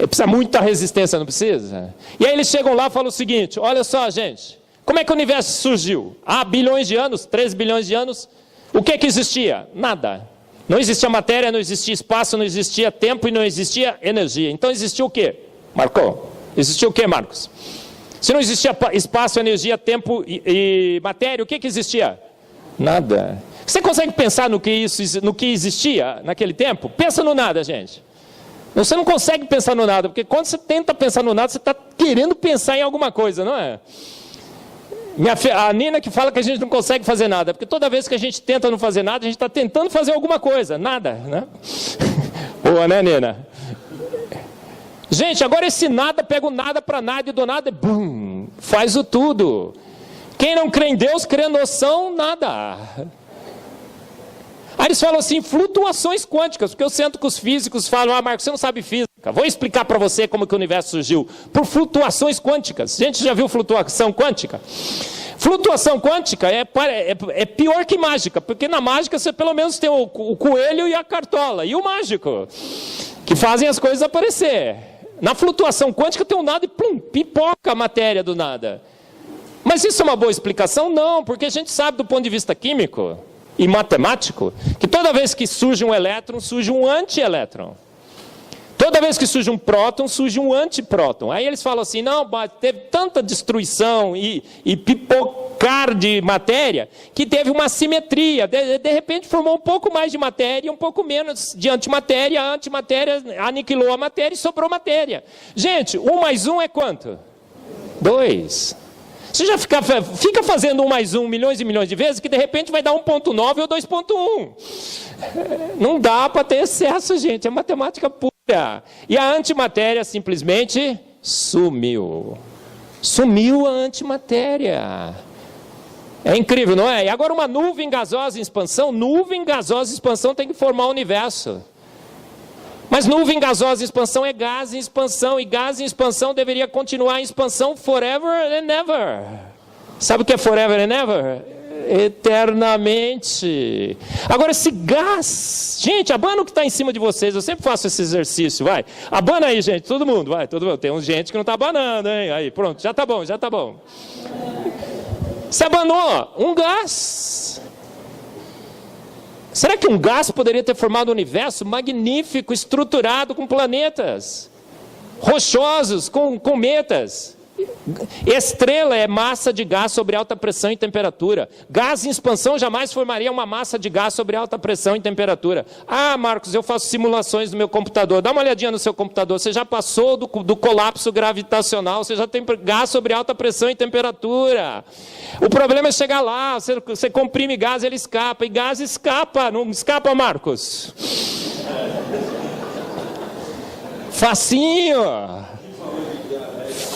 Precisa muita resistência, não precisa? E aí eles chegam lá e falam o seguinte, olha só, gente, como é que o universo surgiu? Há bilhões de anos, 3 bilhões de anos, o que existia? Nada. Não existia matéria, não existia espaço, não existia tempo e não existia energia. Então existiu o quê? Marcou? Existiu o quê, Marcos? Se não existia espaço, energia, tempo e matéria, o que existia? Nada. Você consegue pensar no que existia naquele tempo? Pensa no nada, gente. Você não consegue pensar no nada, porque quando você tenta pensar no nada, você está querendo pensar em alguma coisa, não é? A Nina que fala que a gente não consegue fazer nada, porque toda vez que a gente tenta não fazer nada, a gente está tentando fazer alguma coisa, nada, né? Boa, né, Nina? Gente, agora esse nada pega o nada para nada e do nada, bum, faz o tudo. Quem não crê em Deus, crê noção, nada. Aí eles falam assim, flutuações quânticas, porque eu sento com os físicos e falam, Marcos, você não sabe física, vou explicar para você como que o universo surgiu, por flutuações quânticas. Gente, já viu flutuação quântica? Flutuação quântica é pior que mágica, porque na mágica você pelo menos tem o coelho e a cartola, e o mágico, que fazem as coisas aparecer. Na flutuação quântica tem um nada e plum, pipoca a matéria do nada. Mas isso é uma boa explicação? Não, porque a gente sabe do ponto de vista químico e matemático, que toda vez que surge um elétron, surge um antielétron. Toda vez que surge um próton, surge um antipróton. Aí eles falam assim, não, teve tanta destruição e pipocar de matéria, que teve uma simetria. De repente formou um pouco mais de matéria e um pouco menos de antimatéria. A antimatéria aniquilou a matéria e sobrou matéria. Gente, 1 mais 1 é quanto? 2. Você já fica fazendo 1 mais 1 milhões e milhões de vezes, que de repente vai dar 1.9 ou 2.1. Não dá para ter excesso, gente, é matemática pura. E a antimatéria simplesmente sumiu. Sumiu a antimatéria. É incrível, não é? E agora uma nuvem gasosa em expansão tem que formar o universo. Mas nuvem gasosa em expansão é gás em expansão, e gás em expansão deveria continuar em expansão forever and ever. Sabe o que é forever and ever? Eternamente. Agora esse gás, gente, abana o que está em cima de vocês, eu sempre faço esse exercício, vai. Abana aí, gente, todo mundo, vai, todo mundo. Tem gente que não está abanando, hein? Aí, pronto, já está bom, já está bom. Você abanou um gás. Será que um gás poderia ter formado um universo magnífico, estruturado com planetas, rochosos, com cometas? Estrela é massa de gás sobre alta pressão e temperatura. Gás em expansão jamais formaria uma massa de gás sobre alta pressão e temperatura. Ah, Marcos, eu faço simulações no meu computador. Dá uma olhadinha no seu computador. Você já passou do colapso gravitacional. Você já tem gás sobre alta pressão e temperatura. O problema é chegar lá. Você comprime gás, ele escapa. E gás escapa. Não escapa, Marcos? Facinho.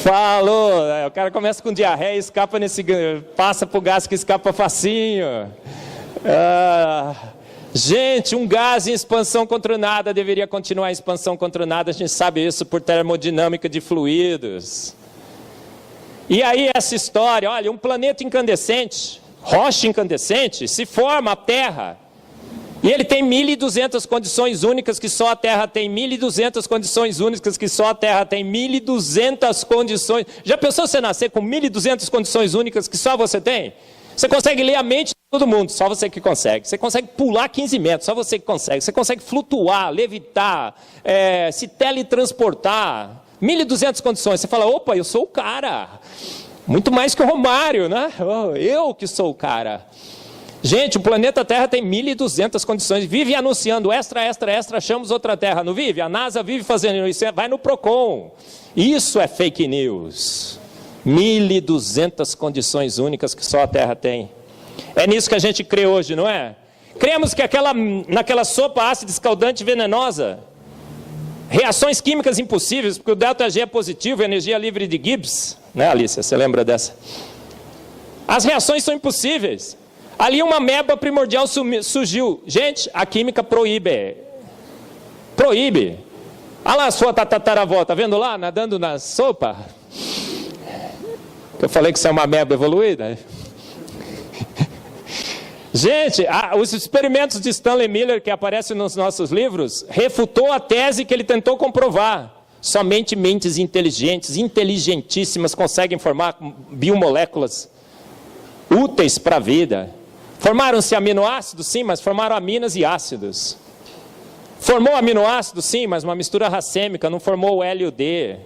Falou, o cara começa com diarreia, escapa passa para o gás que escapa facinho. Gente, um gás em expansão contra o nada deveria continuar em expansão contra o nada, a gente sabe isso por termodinâmica de fluidos. E aí essa história, olha, um planeta incandescente, rocha incandescente, se forma a Terra. E ele tem 1.200 condições únicas que só a Terra tem. 1.200 condições únicas que só a Terra tem. 1.200 condições. Já pensou você nascer com 1.200 condições únicas que só você tem? Você consegue ler a mente de todo mundo, só você que consegue. Você consegue pular 15 metros, só você que consegue. Você consegue flutuar, levitar, se teletransportar. 1.200 condições. Você fala, opa, eu sou o cara. Muito mais que o Romário, né? Eu que sou o cara. Gente, o planeta Terra tem 1.200 condições, vive anunciando extra, achamos outra Terra, não vive? A NASA vive fazendo isso, vai no Procon. Isso é fake news. 1.200 condições únicas que só a Terra tem. É nisso que a gente crê hoje, não é? Cremos que naquela sopa ácida escaldante venenosa, reações químicas impossíveis, porque o ΔG é positivo, energia livre de Gibbs, né, Alicia? Você lembra dessa? As reações são impossíveis. Ali uma ameba primordial surgiu. Gente, a química proíbe. Proíbe. Olha lá a sua tataravó, tá vendo lá, nadando na sopa? Eu falei que você é uma ameba evoluída. Gente, os experimentos de Stanley Miller, que aparecem nos nossos livros, refutou a tese que ele tentou comprovar. Somente mentes inteligentes, inteligentíssimas, conseguem formar biomoléculas úteis para a vida. Formaram-se aminoácidos, sim, mas formaram aminas e ácidos. Formou aminoácido, sim, mas uma mistura racêmica, não formou o L e o D.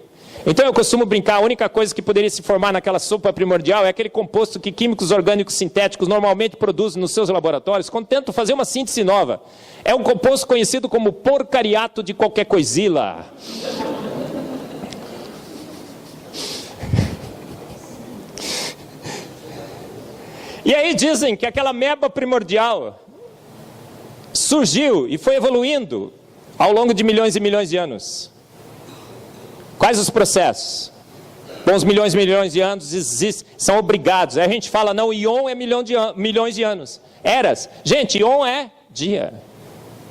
Então eu costumo brincar, a única coisa que poderia se formar naquela sopa primordial é aquele composto que químicos orgânicos sintéticos normalmente produzem nos seus laboratórios quando tentam fazer uma síntese nova. É um composto conhecido como porcariato de qualquer coisila. E aí dizem que aquela ameba primordial surgiu e foi evoluindo ao longo de milhões e milhões de anos. Quais os processos? Com os milhões e milhões de anos existem, são obrigados. Aí a gente fala, não, Ion é milhões de anos. Eras. Gente, Ion é dia.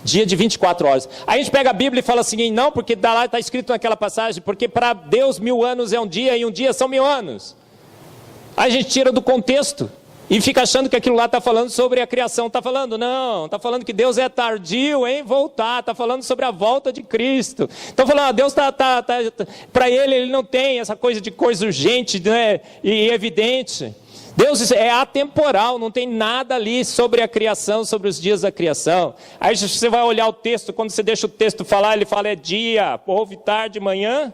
Dia de 24 horas. Aí a gente pega a Bíblia e fala assim, não, porque lá está escrito naquela passagem, porque para Deus 1000 anos é um dia e um dia são 1000 anos. Aí a gente tira do contexto. E fica achando que aquilo lá está falando sobre a criação. Está falando, não. Está falando que Deus é tardio em voltar. Está falando sobre a volta de Cristo. Está falando, Deus para ele não tem essa coisa de coisa urgente, né, e evidente. Deus é atemporal, não tem nada ali sobre a criação, sobre os dias da criação. Aí você vai olhar o texto, quando você deixa o texto falar, ele fala é dia, houve tarde, manhã.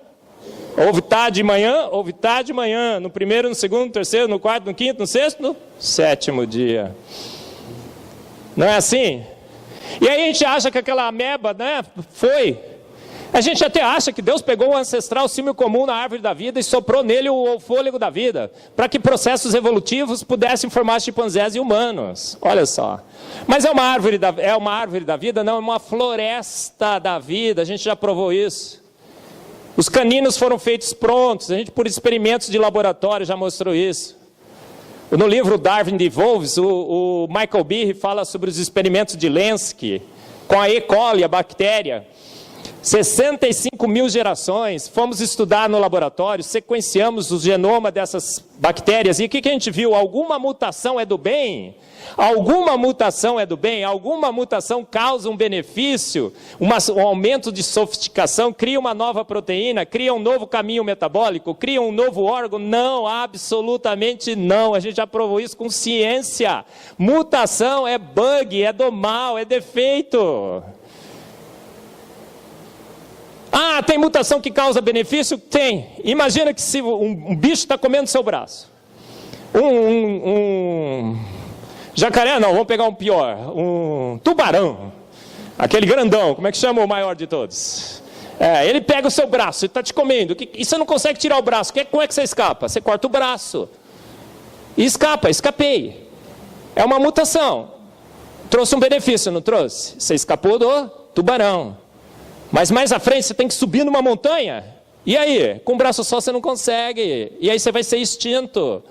Houve tarde de manhã, houve tarde de manhã, no primeiro, no segundo, no terceiro, no quarto, no quinto, no sexto, no sétimo dia. Não é assim? E aí a gente acha que aquela ameba, né, foi. A gente até acha que Deus pegou o ancestral símio comum na árvore da vida e soprou nele o fôlego da vida, para que processos evolutivos pudessem formar chimpanzés e humanos. Olha só. Mas é uma árvore da vida? Não, é uma floresta da vida, a gente já provou isso. Os caninos foram feitos prontos, a gente por experimentos de laboratório já mostrou isso. No livro Darwin de Wolves, o Michael Behe fala sobre os experimentos de Lenski, com a E. coli, a bactéria. 65 mil gerações, fomos estudar no laboratório, sequenciamos o genoma dessas bactérias, e o que a gente viu? Alguma mutação é do bem? Alguma mutação é do bem? Alguma mutação causa um benefício? Um aumento de sofisticação? Cria uma nova proteína? Cria um novo caminho metabólico? Cria um novo órgão? Não, absolutamente não. A gente já provou isso com ciência. Mutação é bug, é do mal, é defeito. Ah, tem mutação que causa benefício? Tem. Imagina que se um bicho está comendo seu braço. Jacaré não, vamos pegar um pior. Um tubarão. Aquele grandão, como é que chama o maior de todos? Ele pega o seu braço e está te comendo. E você não consegue tirar o braço. Como é que você escapa? Você corta o braço. E escapei. É uma mutação. Trouxe um benefício, não trouxe? Você escapou do tubarão. Mas mais à frente você tem que subir numa montanha. E aí? Com um braço só você não consegue. E aí você vai ser extinto.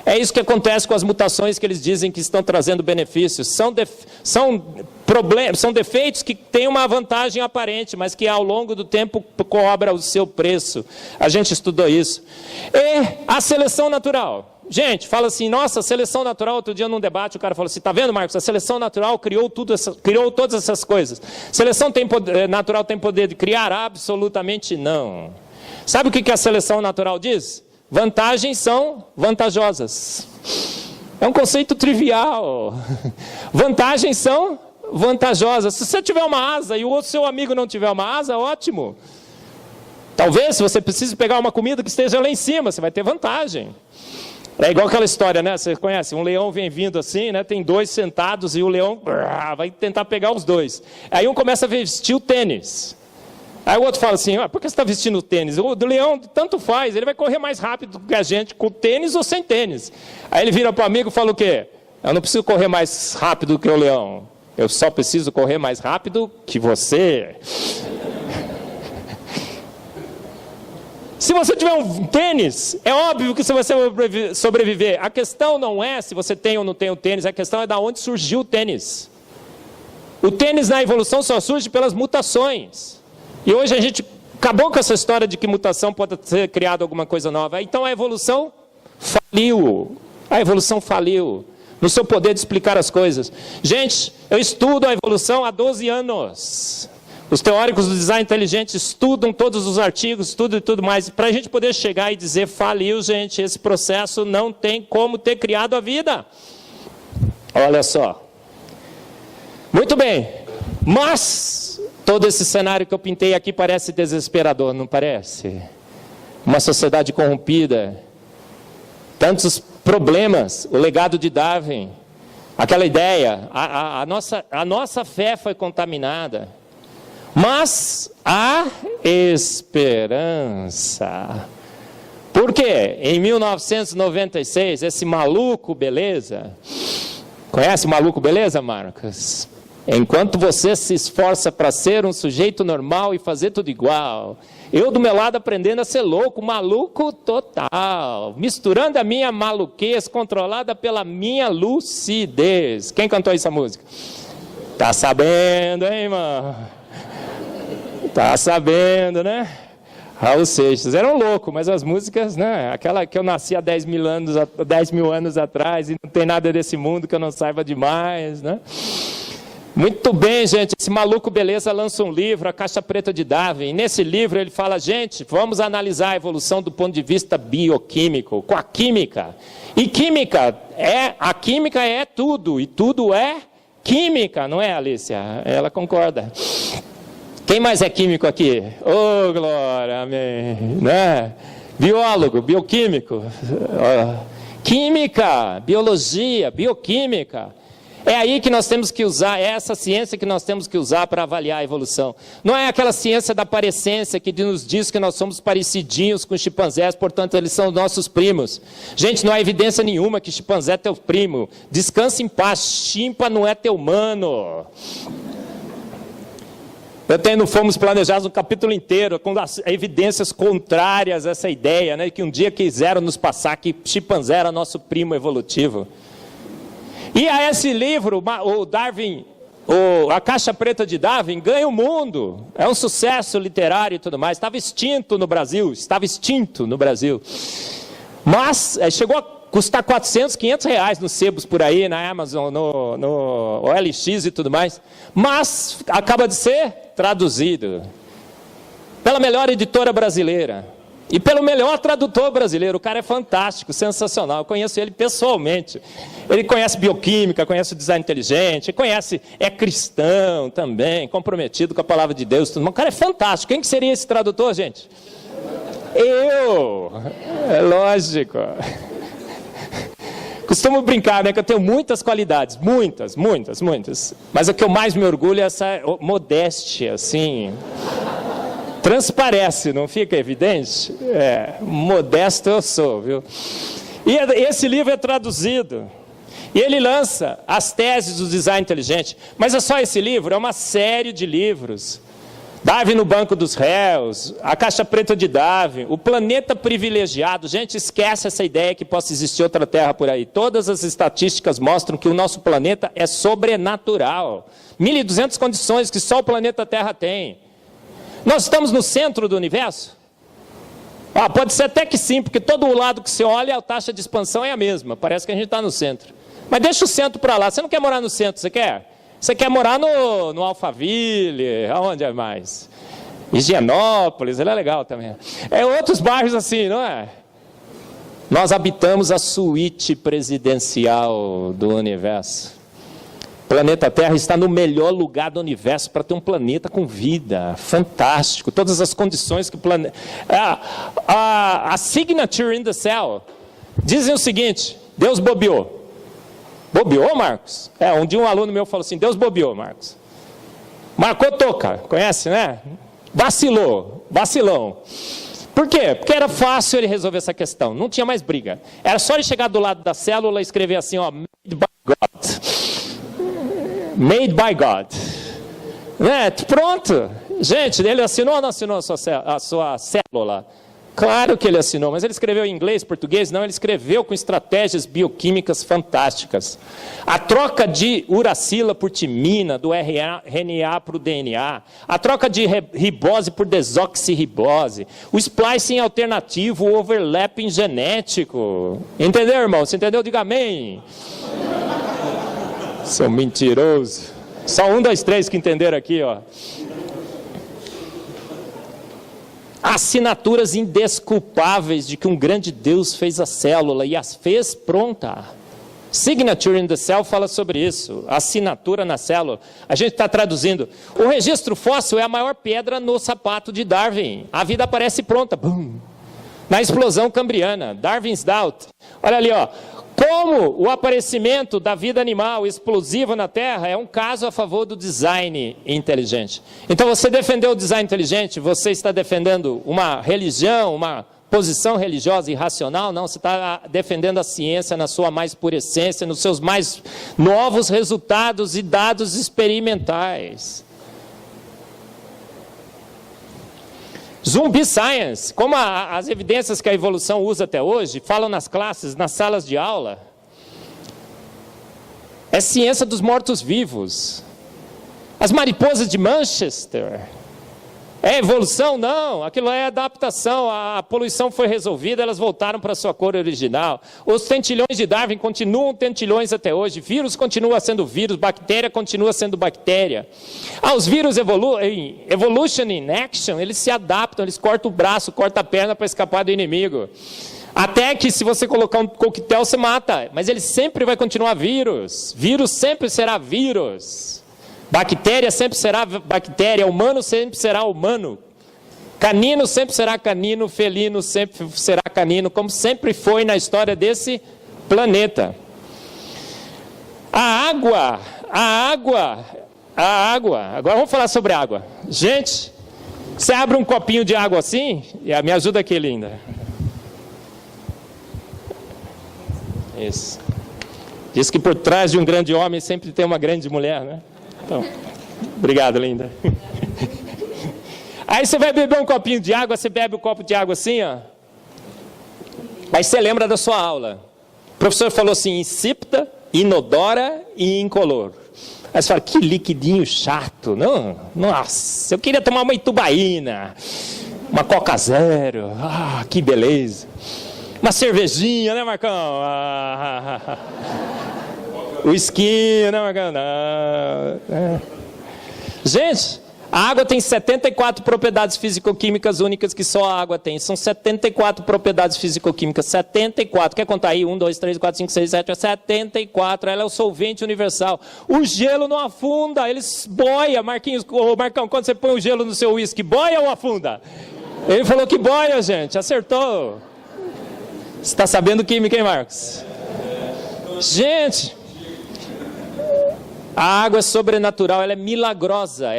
É isso que acontece com as mutações que eles dizem que estão trazendo benefícios. São defeitos que têm uma vantagem aparente, mas que ao longo do tempo cobra o seu preço. A gente estudou isso. E a seleção natural. Gente, fala assim, nossa, a seleção natural, outro dia num debate, o cara falou assim, tá vendo, Marcos, a seleção natural criou todas essas coisas. Seleção natural tem poder de criar? Absolutamente não. Sabe o que a seleção natural diz? Vantagens são vantajosas. É um conceito trivial. Vantagens são vantajosas. Se você tiver uma asa e o outro seu amigo não tiver uma asa, ótimo. Talvez, se você precise pegar uma comida que esteja lá em cima, você vai ter vantagem. É igual aquela história, né? Você conhece? Um leão vem vindo assim, né? Tem dois sentados e o leão vai tentar pegar os dois. Aí um começa a vestir o tênis. Aí o outro fala assim, por que você está vestindo o tênis? O do leão tanto faz, ele vai correr mais rápido que a gente com tênis ou sem tênis. Aí ele vira para o amigo e fala o quê? Eu não preciso correr mais rápido que o leão. Eu só preciso correr mais rápido que você. Se você tiver um tênis, é óbvio que você vai sobreviver. A questão não é se você tem ou não tem o tênis, a questão é de onde surgiu o tênis. O tênis na evolução só surge pelas mutações. E hoje a gente acabou com essa história de que mutação pode ser criada alguma coisa nova. Então a evolução faliu. A evolução faliu no seu poder de explicar as coisas. Gente, eu estudo a evolução há 12 anos. Os teóricos do design inteligente estudam todos os artigos, estudam e tudo mais, para a gente poder chegar e dizer, faliu, gente, esse processo não tem como ter criado a vida. Olha só. Muito bem, mas todo esse cenário que eu pintei aqui parece desesperador, não parece? Uma sociedade corrompida, tantos problemas, o legado de Darwin, aquela ideia, a nossa fé foi contaminada. Mas há esperança. Por quê? Em 1996, esse maluco beleza, conhece o maluco beleza, Marcos? Enquanto você se esforça para ser um sujeito normal e fazer tudo igual, eu do meu lado aprendendo a ser louco, maluco total, misturando a minha maluquez controlada pela minha lucidez. Quem cantou essa música? Tá sabendo, hein, irmão? Tá sabendo, né? Raul Seixas. Era um louco, mas as músicas, né? Aquela que eu nasci há 10 mil anos atrás e não tem nada desse mundo que eu não saiba demais, né? Muito bem, gente. Esse maluco beleza lança um livro, A Caixa Preta de Darwin. E nesse livro ele fala, gente, vamos analisar a evolução do ponto de vista bioquímico, com a química. E a química é tudo, e tudo é química, não é, Alicia? Ela concorda. Quem mais é químico aqui? Oh, glória, amém. Né? Biólogo, bioquímico. Química, biologia, bioquímica. É aí que nós temos que usar, é essa ciência que nós temos que usar para avaliar a evolução. Não é aquela ciência da parecência que nos diz que nós somos parecidinhos com chimpanzés, portanto eles são nossos primos. Gente, não há evidência nenhuma que chimpanzé é teu primo. Descansa em paz, chimpa não é teu mano. Eu tenho no Fomos Planejados um capítulo inteiro com as evidências contrárias a essa ideia, né, que um dia quiseram nos passar que chimpanzé era nosso primo evolutivo. E a esse livro, o Darwin, A Caixa Preta de Darwin, ganha o mundo. É um sucesso literário e tudo mais. Estava extinto no Brasil. Mas chegou a custar 400, 500 reais nos sebos por aí, na Amazon, no OLX e tudo mais. Mas acaba de ser traduzido pela melhor editora brasileira. E pelo melhor tradutor brasileiro. O cara é fantástico, sensacional. Eu conheço ele pessoalmente. Ele conhece bioquímica, conhece o design inteligente, é cristão também, comprometido com a palavra de Deus. Tudo. O cara é fantástico. Quem que seria esse tradutor, gente? Eu! É lógico. Costumo brincar, né, que eu tenho muitas qualidades. Muitas. Mas o que eu mais me orgulho é essa modéstia, assim... Transparece, não fica evidente? Modesto eu sou, viu? E esse livro é traduzido. E ele lança as teses do design inteligente. Mas é só esse livro? É uma série de livros. Darwin no Banco dos Réus, A Caixa Preta de Darwin, O Planeta Privilegiado. Gente, esquece essa ideia que possa existir outra terra por aí. Todas as estatísticas mostram que o nosso planeta é sobrenatural. 1.200 condições que só o planeta Terra tem. Nós estamos no centro do universo? Pode ser até que sim, porque todo o lado que você olha, a taxa de expansão é a mesma. Parece que a gente está no centro. Mas deixa o centro para lá. Você não quer morar no centro, você quer? Você quer morar no Alphaville, aonde é mais? Higienópolis, ele é legal também. Outros bairros assim, não é? Nós habitamos a suíte presidencial do universo. O planeta Terra está no melhor lugar do universo para ter um planeta com vida. Fantástico. Todas as condições que o planeta... A signature in the cell dizem o seguinte, Deus bobeou. Bobeou, Marcos? Um dia um aluno meu falou assim, Deus bobeou, Marcos. Marcou toca, conhece, né? Vacilão. Por quê? Porque era fácil ele resolver essa questão. Não tinha mais briga. Era só ele chegar do lado da célula e escrever assim, made by God. Made by God. Pronto. Gente, ele assinou ou não assinou a sua célula? Claro que ele assinou, mas ele escreveu em inglês, português? Não, ele escreveu com estratégias bioquímicas fantásticas. A troca de uracila por timina, do RNA para o DNA. A troca de ribose por desoxirribose. O splicing alternativo, o overlapping genético. Entendeu, irmão? Você entendeu? Diga amém. Seu mentiroso. Só 1, 2, 3 que entenderam aqui, ó. assinaturas indesculpáveis de que um grande Deus fez a célula e as fez pronta. Signature in the Cell fala sobre isso, assinatura na célula. A gente está traduzindo. O registro fóssil é a maior pedra no sapato de Darwin. A vida aparece pronta. Bum. Na explosão cambriana, Darwin's Doubt. Olha ali, ó. Como o aparecimento da vida animal explosiva na Terra é um caso a favor do design inteligente. Então, você defendeu o design inteligente, você está defendendo uma religião, uma posição religiosa irracional? Não, você está defendendo a ciência na sua mais pura essência, nos seus mais novos resultados e dados experimentais. Zumbi Science, como as evidências que a evolução usa até hoje, falam nas classes, nas salas de aula, é ciência dos mortos-vivos. As mariposas de Manchester, é evolução? Não, aquilo é adaptação, a poluição foi resolvida, elas voltaram para a sua cor original. Os tentilhões de Darwin continuam tentilhões até hoje, vírus continua sendo vírus, bactéria continua sendo bactéria. Os vírus evolution in action, eles se adaptam, eles cortam o braço, cortam a perna para escapar do inimigo. Até que se você colocar um coquetel, você mata, mas ele sempre vai continuar vírus, vírus sempre será vírus. Bactéria sempre será bactéria, humano sempre será humano, canino sempre será canino, felino sempre será canino, como sempre foi na história desse planeta. A água, agora vamos falar sobre água. Gente, você abre um copinho de água assim, me ajuda aqui, linda. Isso. Diz que por trás de um grande homem sempre tem uma grande mulher, né? Então, obrigado, linda. Aí você vai beber um copinho de água, você bebe um copo de água assim, ó. Aí você lembra da sua aula. O professor falou assim, insípida, inodora e incolor. Aí você fala, que liquidinho chato. Não, nossa, eu queria tomar uma itubaína, uma Coca Zero, que beleza. Uma cervejinha, né, Marcão? O esquinho, né, Marcão? Gente, a água tem 74 propriedades físico-químicas únicas que só a água tem. São 74 propriedades físico-químicas. 74. Quer contar aí? 1, 2, 3, 4, 5, 6, 7, 74. Ela é o solvente universal. O gelo não afunda, ele boia. Marquinhos, Marcão, quando você põe o gelo no seu uísque, boia ou afunda? Ele falou que boia, gente. Acertou. Você está sabendo química, hein, Marcos? Gente, a água é sobrenatural, ela é milagrosa,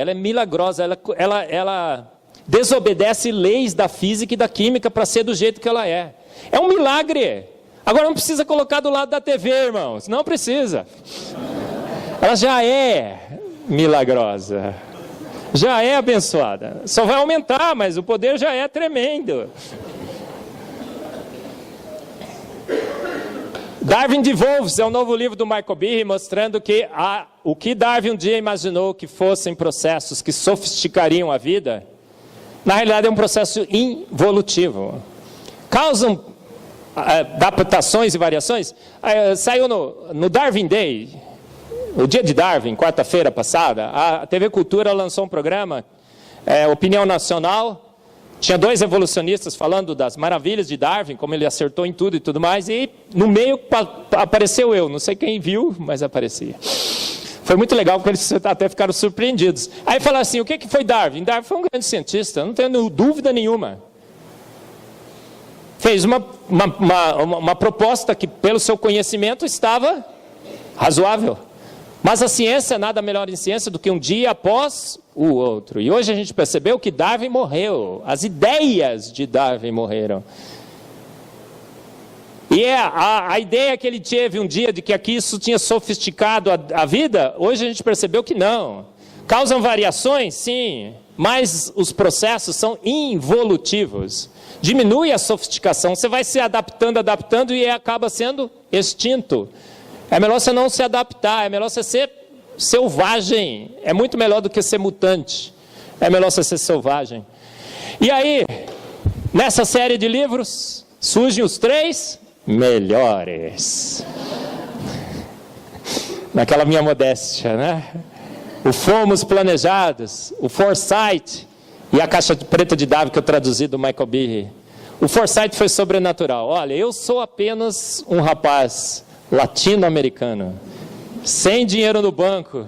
ela desobedece leis da física e da química para ser do jeito que ela é. É um milagre. Agora não precisa colocar do lado da TV, irmãos, não precisa. Ela já é milagrosa, já é abençoada. Só vai aumentar, mas o poder já é tremendo. Darwin Devolves é um novo livro do Michael Behe mostrando que o que Darwin um dia imaginou que fossem processos que sofisticariam a vida, na realidade é um processo involutivo. Causam adaptações e variações. Saiu no Darwin Day, o dia de Darwin, quarta-feira passada, a TV Cultura lançou um programa, Opinião Nacional. Tinha 2 evolucionistas falando das maravilhas de Darwin, como ele acertou em tudo e tudo mais, e no meio apareceu eu, não sei quem viu, mas aparecia. Foi muito legal, porque eles até ficaram surpreendidos. Aí falaram assim, o que foi Darwin? Darwin foi um grande cientista, não tenho dúvida nenhuma. Fez uma proposta que, pelo seu conhecimento, estava razoável. Mas a ciência, nada melhor em ciência do que um dia após o outro. E hoje a gente percebeu que Darwin morreu. As ideias de Darwin morreram. E a ideia que ele teve um dia de que aqui isso tinha sofisticado a vida, hoje a gente percebeu que não. Causam variações? Sim. Mas os processos são involutivos. Diminui a sofisticação. Você vai se adaptando e acaba sendo extinto. É melhor você não se adaptar, é melhor você ser selvagem. É muito melhor do que ser mutante. É melhor você ser selvagem. E aí, nessa série de livros, surgem os 3 melhores. Naquela minha modéstia, né? O Fomos Planejados, o Foresight E a caixa preta de Davi, que eu traduzi do Michael Behe. O foresight foi sobrenatural. Olha, eu sou apenas um rapaz latino-americano, sem dinheiro no banco,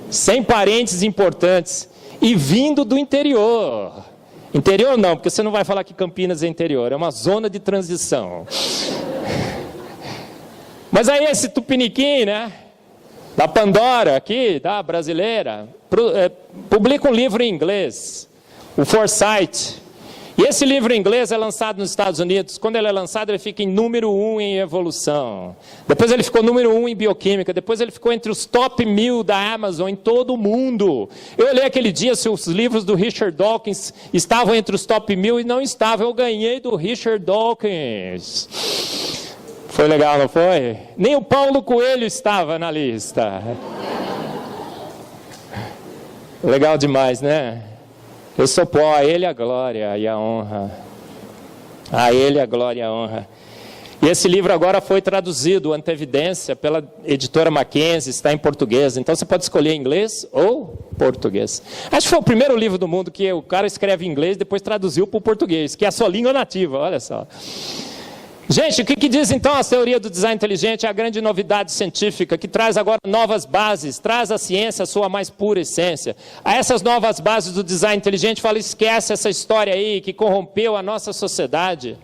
sem parentes importantes e vindo do interior. Interior não, porque você não vai falar que Campinas é interior, é uma zona de transição. Mas aí esse tupiniquim, né, da Pandora aqui, da brasileira, publica um livro em inglês, o Foresight. E esse livro em inglês é lançado nos Estados Unidos. Quando ele é lançado, ele fica em número 1 em evolução. Depois ele ficou número 1 em bioquímica. Depois ele ficou entre os top 1000 da Amazon em todo o mundo. Eu olhei aquele dia se os livros do Richard Dawkins estavam entre os top 1000 e não estavam. Eu ganhei do Richard Dawkins. Foi legal, não foi? Nem o Paulo Coelho estava na lista. Legal demais, né? Eu sou pó, a Ele a glória e a honra. A Ele a glória e a honra. E esse livro agora foi traduzido, Antevidência, pela editora Mackenzie, está em português. Então você pode escolher inglês ou português. Acho que foi o primeiro livro do mundo que o cara escreve em inglês e depois traduziu para o português, que é a sua língua nativa, olha só. Gente, o que diz então a teoria do design inteligente? É a grande novidade científica que traz agora novas bases, traz a ciência a sua mais pura essência. A essas novas bases do design inteligente, fala, esquece essa história aí que corrompeu a nossa sociedade.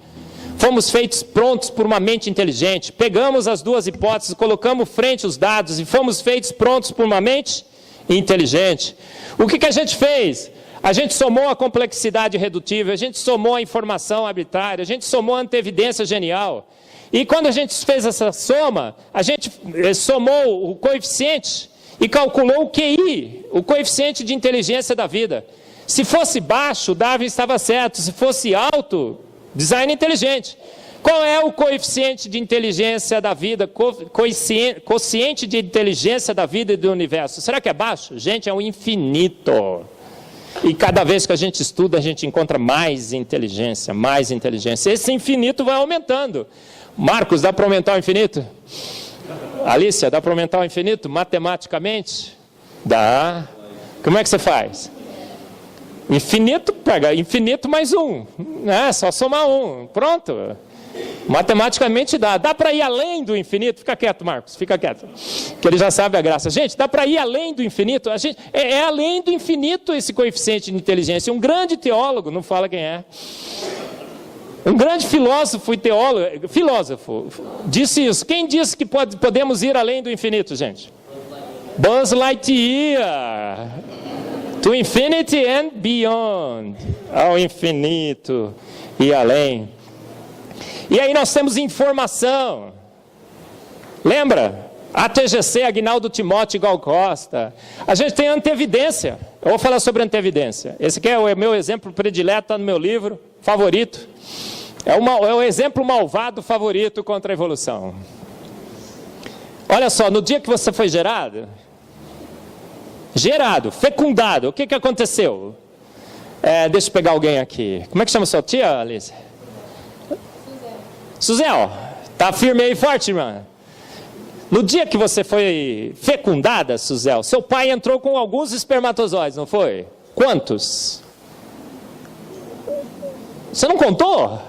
Fomos feitos prontos por uma mente inteligente. Pegamos as duas hipóteses, colocamos frente os dados e fomos feitos prontos por uma mente inteligente. O que a gente fez? A gente somou a complexidade redutível, a gente somou a informação arbitrária, a gente somou a antevidência genial. E quando a gente fez essa soma, a gente somou o coeficiente e calculou o QI, o coeficiente de inteligência da vida. Se fosse baixo, Darwin estava certo. Se fosse alto, design inteligente. Qual é o coeficiente de inteligência da vida, quociente de inteligência da vida e do universo? Será que é baixo? Gente, é o infinito. E cada vez que a gente estuda, a gente encontra mais inteligência, mais inteligência. Esse infinito vai aumentando. Marcos, dá para aumentar o infinito? Alícia, dá para aumentar o infinito matematicamente? Dá. Como é que você faz? Infinito, pega infinito mais 1. É só somar 1. Pronto. Matematicamente dá. Dá para ir além do infinito? Fica quieto, Marcos, fica quieto. Que ele já sabe a graça. Gente, dá para ir além do infinito? É além do infinito esse coeficiente de inteligência. Um grande teólogo, não fala quem é. Um grande filósofo e teólogo, filósofo, disse isso. Quem disse que podemos ir além do infinito, gente? Buzz Lightyear. To infinity and beyond. Ao infinito e além. E aí nós temos informação. Lembra? ATGC, Aguinaldo Timóteo Gal Costa. A gente tem antevidência. Eu vou falar sobre antevidência. Esse aqui é o meu exemplo predileto, está no meu livro, favorito. É o exemplo malvado favorito contra a evolução. Olha só, no dia que você foi gerado, fecundado, o que aconteceu? Deixa eu pegar alguém aqui. Como é que chama sua tia, Alice? Suzel, tá firme aí, forte, irmã? No dia que você foi fecundada, Suzel, seu pai entrou com alguns espermatozoides, não foi? Quantos? Você não contou?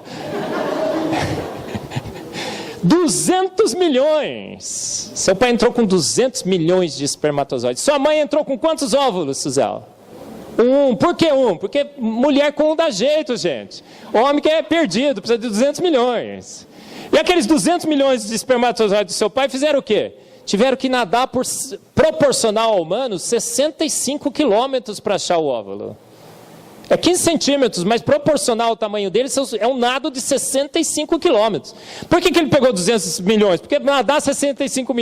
200 milhões. Seu pai entrou com 200 milhões de espermatozoides. Sua mãe entrou com quantos óvulos, Suzel? 1. Por que 1? Porque mulher com 1 dá jeito, gente. Homem que é perdido, precisa de 200 milhões. E aqueles 200 milhões de espermatozoides do seu pai fizeram o quê? Tiveram que nadar proporcional ao humano 65 quilômetros para achar o óvulo. É 15 centímetros, mas proporcional ao tamanho dele, é um nado de 65 quilômetros. Por que ele pegou 200 milhões? Porque nadar 65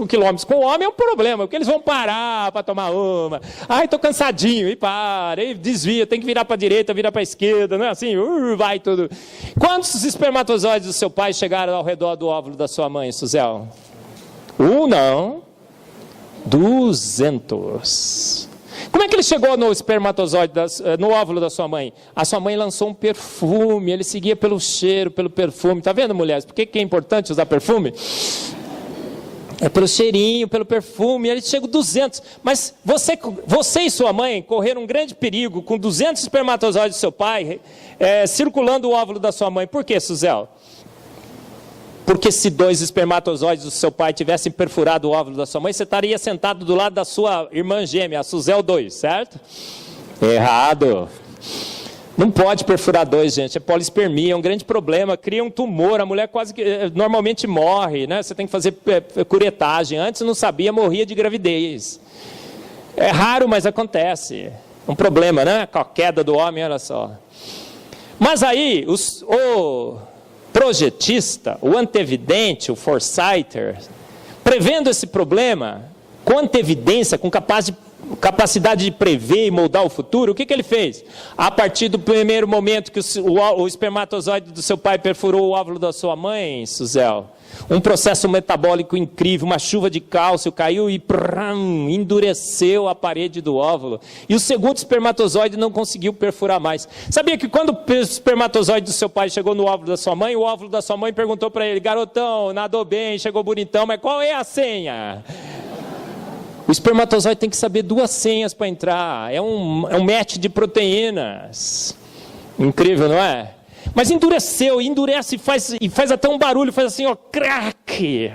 quilômetros com o homem é um problema, porque eles vão parar para tomar uma. Ai, estou cansadinho, e para, e desvia, tem que virar para a direita, virar para a esquerda, não é assim? Vai tudo. Quantos espermatozoides do seu pai chegaram ao redor do óvulo da sua mãe, Suzel? Não. 200. Como é que ele chegou no espermatozoide, no óvulo da sua mãe? A sua mãe lançou um perfume, ele seguia pelo cheiro, pelo perfume. Está vendo, mulheres? Por que é importante usar perfume? É pelo cheirinho, pelo perfume, ele chega a 200. Mas você e sua mãe correram um grande perigo com 200 espermatozoides do seu pai, circulando o óvulo da sua mãe. Por quê, Suzel? Porque se 2 espermatozoides do seu pai tivessem perfurado o óvulo da sua mãe, você estaria sentado do lado da sua irmã gêmea, a Suzel 2, certo? Errado. Não pode perfurar 2, gente, é polispermia, é um grande problema, cria um tumor, a mulher quase que normalmente morre, né? Você tem que fazer curetagem, antes não sabia, morria de gravidez. É raro, mas acontece, um problema, né? Com a queda do homem, olha só. Mas aí, o projetista, o antevidente, o foresighter, prevendo esse problema, com antevidência, com capacidade de prever e moldar o futuro, o que ele fez? A partir do primeiro momento que o espermatozoide do seu pai perfurou o óvulo da sua mãe, Suzel, um processo metabólico incrível, uma chuva de cálcio caiu e endureceu a parede do óvulo. E o segundo espermatozoide não conseguiu perfurar mais. Sabia que quando o espermatozoide do seu pai chegou no óvulo da sua mãe, o óvulo da sua mãe perguntou para ele: garotão, nadou bem, chegou bonitão, mas qual é a senha? O espermatozoide tem que saber 2 senhas para entrar. É um match de proteínas. Incrível, não é? Mas endureceu, endurece e faz até um barulho, faz assim, ó, crack.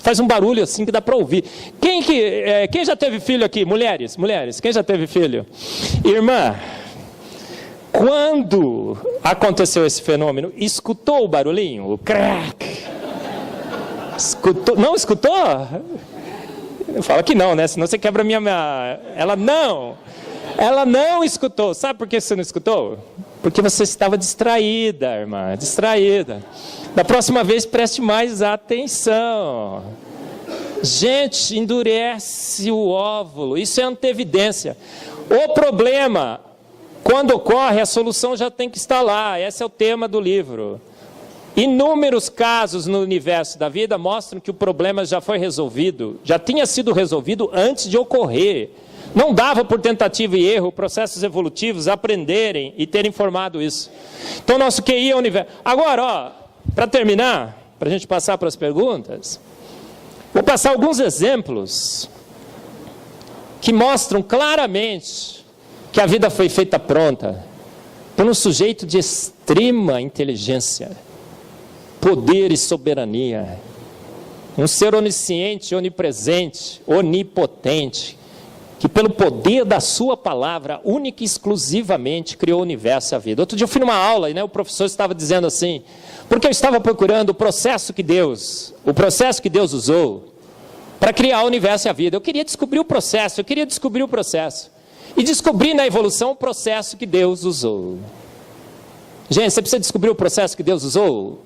Faz um barulho assim que dá para ouvir. Quem já teve filho aqui? Mulheres, quem já teve filho? Irmã, quando aconteceu esse fenômeno, escutou o barulhinho? O crack? Escutou? Não escutou? Fala que não, né? Senão você quebra a minha... Ela não escutou. Sabe por que você não escutou? Porque você estava distraída, irmã, distraída. Da próxima vez, preste mais atenção. Gente, endurece o óvulo. Isso é antevidência. O problema, quando ocorre, a solução já tem que estar lá. Esse é o tema do livro. Inúmeros casos no universo da vida mostram que o problema já foi resolvido, já tinha sido resolvido antes de ocorrer. Não dava por tentativa e erro processos evolutivos aprenderem e terem formado isso. Então, nosso QI é o universo. Agora, para terminar, para a gente passar para as perguntas, vou passar alguns exemplos que mostram claramente que a vida foi feita pronta por um sujeito de extrema inteligência, poder e soberania, um ser onisciente, onipresente, onipotente, que pelo poder da sua palavra, única e exclusivamente, criou o universo e a vida. Outro dia eu fui numa aula e o professor estava dizendo assim, porque eu estava procurando o processo que Deus usou para criar o universo e a vida. Eu queria descobrir o processo, E descobri na evolução o processo que Deus usou. Gente, você precisa descobrir o processo que Deus usou?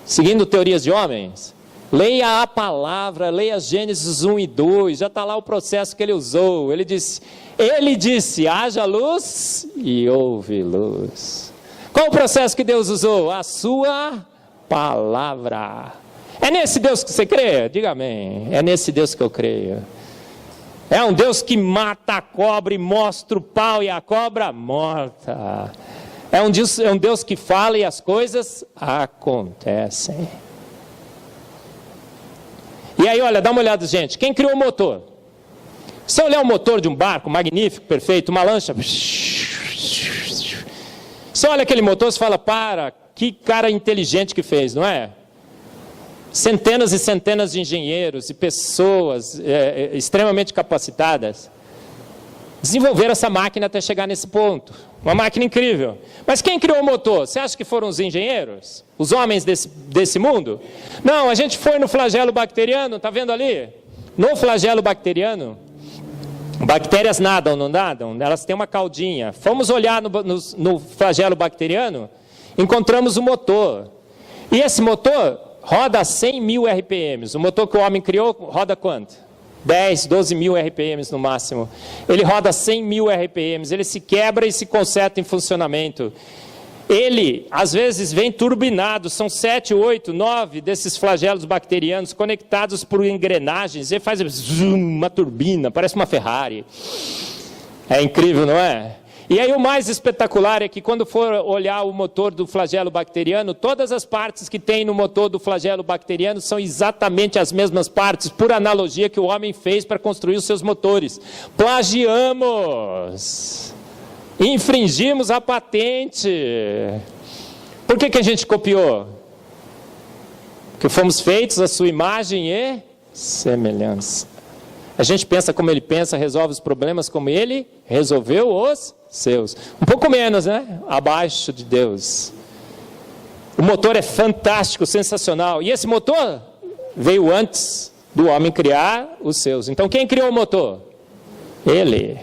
Seguindo teorias de homens? Leia a palavra, leia Gênesis 1 e 2, já está lá o processo que ele usou. Ele disse, haja luz e houve luz. Qual o processo que Deus usou? A sua palavra. É nesse Deus que você crê? Diga amém. É nesse Deus que eu creio. É um Deus que mata a cobra e mostra o pau e a cobra morta. É um Deus que fala e as coisas acontecem. E aí, olha, dá uma olhada, gente. Quem criou o motor? Se você olhar o motor de um barco magnífico, perfeito, uma lancha... Você olha aquele motor, você fala, que cara inteligente que fez, não é? Centenas e centenas de engenheiros e pessoas extremamente capacitadas desenvolveram essa máquina até chegar nesse ponto. Uma máquina incrível. Mas quem criou o motor? Você acha que foram os engenheiros? Os homens desse mundo? Não, a gente foi no flagelo bacteriano, está vendo ali? No flagelo bacteriano, bactérias nadam, não nadam? Elas têm uma caudinha. Fomos olhar no flagelo bacteriano, encontramos o motor. E esse motor roda a 100 mil RPMs. O motor que o homem criou roda quanto? 10, 12 mil RPMs no máximo. Ele roda 100 mil RPMs, ele se quebra e se conserta em funcionamento. Ele, às vezes, vem turbinado, são 7, 8, 9 desses flagelos bacterianos conectados por engrenagens, ele faz zoom, uma turbina, parece uma Ferrari. É incrível, não é? E aí o mais espetacular é que quando for olhar o motor do flagelo bacteriano, todas as partes que tem no motor do flagelo bacteriano são exatamente as mesmas partes, por analogia que o homem fez para construir os seus motores. Plagiamos! Infringimos a patente. Por que a gente copiou? Porque fomos feitos à sua imagem e semelhança. A gente pensa como ele pensa, resolve os problemas como ele resolveu os seus. Um pouco menos, né? Abaixo de Deus. O motor é fantástico, sensacional. E esse motor veio antes do homem criar os seus. Então quem criou o motor? Ele.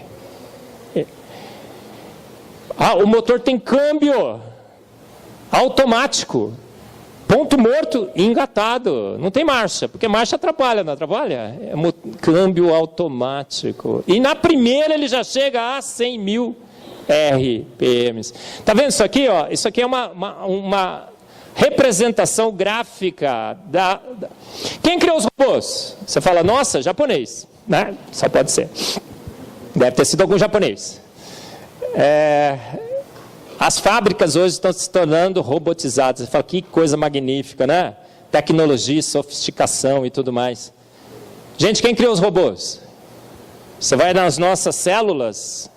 O motor tem câmbio automático. Ponto morto e engatado. Não tem marcha, porque marcha atrapalha, não atrapalha? É um câmbio automático. E na primeira ele já chega a 100 mil RPMs. Está vendo isso aqui? Ó? Isso aqui é uma representação gráfica da... Quem criou os robôs? Você fala, nossa, japonês. Né? Só pode ser. Deve ter sido algum japonês. As fábricas hoje estão se tornando robotizadas. Você fala, que coisa magnífica, né? Tecnologia, sofisticação e tudo mais. Gente, quem criou os robôs? Você vai nas nossas células,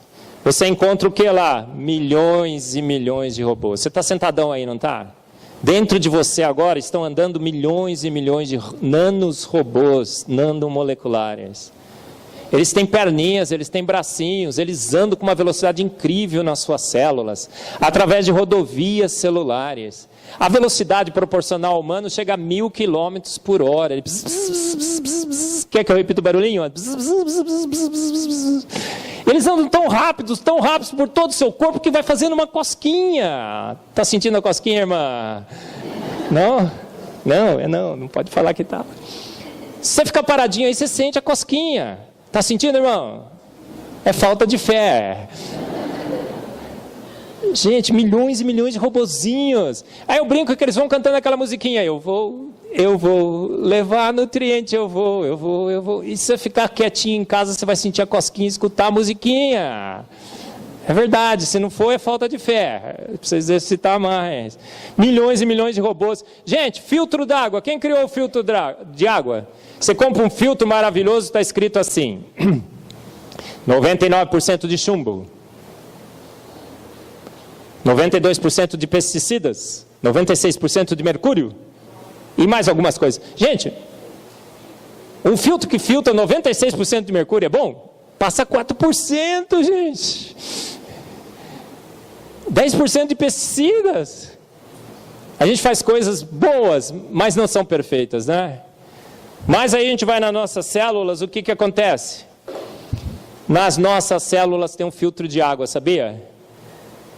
você encontra o que lá? Milhões e milhões de robôs. Você está sentadão aí, não está? Dentro de você agora estão andando milhões e milhões de nanorobôs, nanomoleculares. Eles têm perninhas, eles têm bracinhos, eles andam com uma velocidade incrível nas suas células, através de rodovias celulares. A velocidade proporcional ao humano chega a 1000 km por hora. Quer que eu repita o barulhinho? Eles andam tão rápidos por todo o seu corpo que vai fazendo uma cosquinha. Está sentindo a cosquinha, irmã? Não? Não pode falar que tá. Se você ficar paradinho aí, você sente a cosquinha. Está sentindo, irmão? É falta de fé. Gente, milhões e milhões de robozinhos. Aí eu brinco que eles vão cantando aquela musiquinha. Eu vou levar nutriente, eu vou. E se você ficar quietinho em casa, você vai sentir a cosquinha e escutar a musiquinha. É verdade, se não for, é falta de fé. Precisa exercitar mais. Milhões e milhões de robôs. Gente, filtro d'água. Quem criou o filtro de água? Você compra um filtro maravilhoso, está escrito assim: 99% de chumbo, 92% de pesticidas, 96% de mercúrio e mais algumas coisas. Gente, um filtro que filtra 96% de mercúrio é bom? Passa 4%, gente. 10% de pesticidas. A gente faz coisas boas, mas não são perfeitas, né? Mas aí a gente vai nas nossas células, o que acontece? Nas nossas células tem um filtro de água, sabia?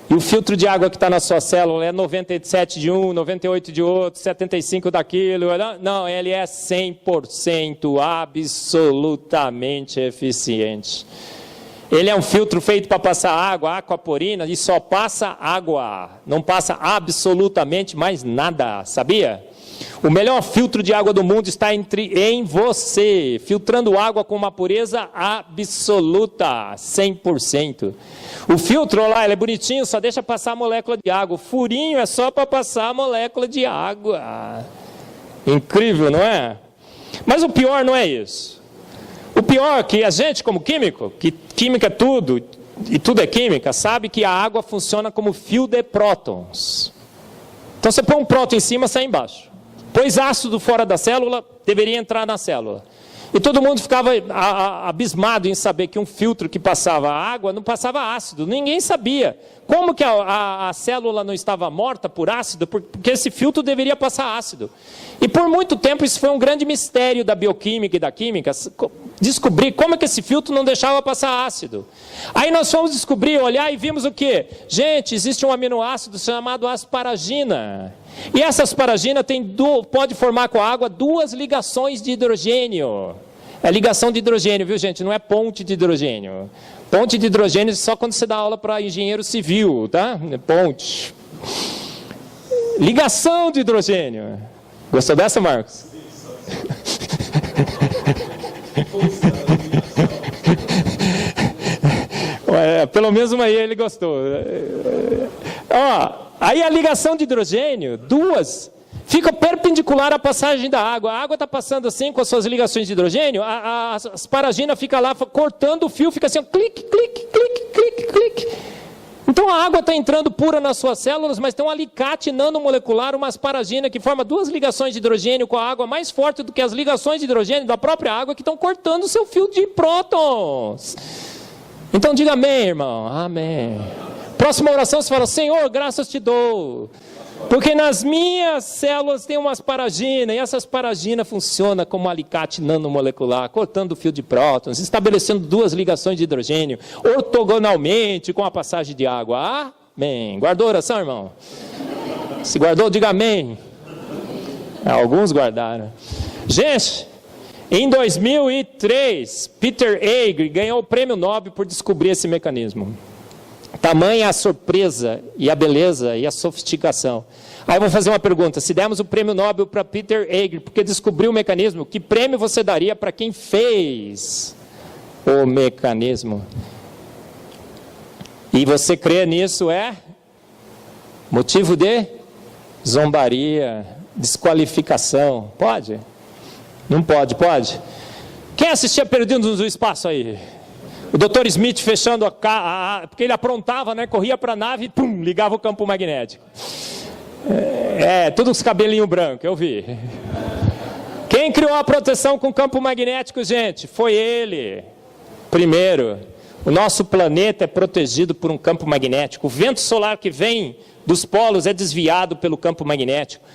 E o filtro de água que está na sua célula é 97 de um, 98 de outro, 75 daquilo. Não, ele é 100% absolutamente eficiente. Ele é um filtro feito para passar água, aquaporina, e só passa água. Não passa absolutamente mais nada, sabia? O melhor filtro de água do mundo está em você, filtrando água com uma pureza absoluta, 100%. O filtro lá, ele é bonitinho, só deixa passar a molécula de água. O furinho é só para passar a molécula de água. Incrível, não é? Mas o pior não é isso. O pior é que a gente, como químico, que química é tudo, e tudo é química, sabe que a água funciona como fio de prótons. Então você põe um próton em cima, sai embaixo. Pôs ácido fora da célula, deveria entrar na célula. E todo mundo ficava abismado em saber que um filtro que passava água não passava ácido. Ninguém sabia. Como que a célula não estava morta por ácido? Porque esse filtro deveria passar ácido. E por muito tempo isso foi um grande mistério da bioquímica e da química. Descobrir como é que esse filtro não deixava passar ácido. Aí nós fomos descobrir, olhar e vimos o quê? Gente, existe um aminoácido chamado asparagina. E essa asparagina pode formar com a água 2 ligações de hidrogênio. É ligação de hidrogênio, viu, gente? Não é ponte de hidrogênio. Ponte de hidrogênio é só quando você dá aula para engenheiro civil, tá? Ponte. Ligação de hidrogênio. Gostou dessa, Marcos? Pelo menos uma aí ele gostou. Ó, aí a ligação de hidrogênio, duas, fica perpendicular à passagem da água. A água está passando assim com as suas ligações de hidrogênio, a asparagina fica lá cortando o fio, fica assim, ó, clique, clique, clique, clique, clique. Então a água está entrando pura nas suas células, mas tem um alicate nanomolecular, uma asparagina, que forma duas ligações de hidrogênio com a água mais forte do que as ligações de hidrogênio da própria água, que estão cortando o seu fio de prótons. Então diga amém, irmão. Amém. Próxima oração você fala, Senhor, graças te dou, porque nas minhas células tem uma asparagina, e essa asparagina funciona como um alicate nanomolecular, cortando o fio de prótons, estabelecendo duas ligações de hidrogênio, ortogonalmente com a passagem de água. Amém. Guardou a oração, irmão? Se guardou, diga amém. Alguns guardaram. Gente, em 2003, Peter Egger ganhou o prêmio Nobel por descobrir esse mecanismo. Tamanha a surpresa e a beleza e a sofisticação. Aí eu vou fazer uma pergunta. Se demos o prêmio Nobel para Peter Egger, porque descobriu o mecanismo, que prêmio você daria para quem fez o mecanismo? E você crê nisso é motivo de zombaria, desqualificação. Pode? Não pode, pode? Quem assistia Perdidos no Espaço aí? O Dr. Smith fechando porque ele aprontava, né? Corria para a nave e pum, ligava o campo magnético. Tudo com os cabelinhos brancos, eu vi. Quem criou a proteção com campo magnético, gente? Foi ele. Primeiro, o nosso planeta é protegido por um campo magnético. O vento solar que vem dos polos é desviado pelo campo magnético.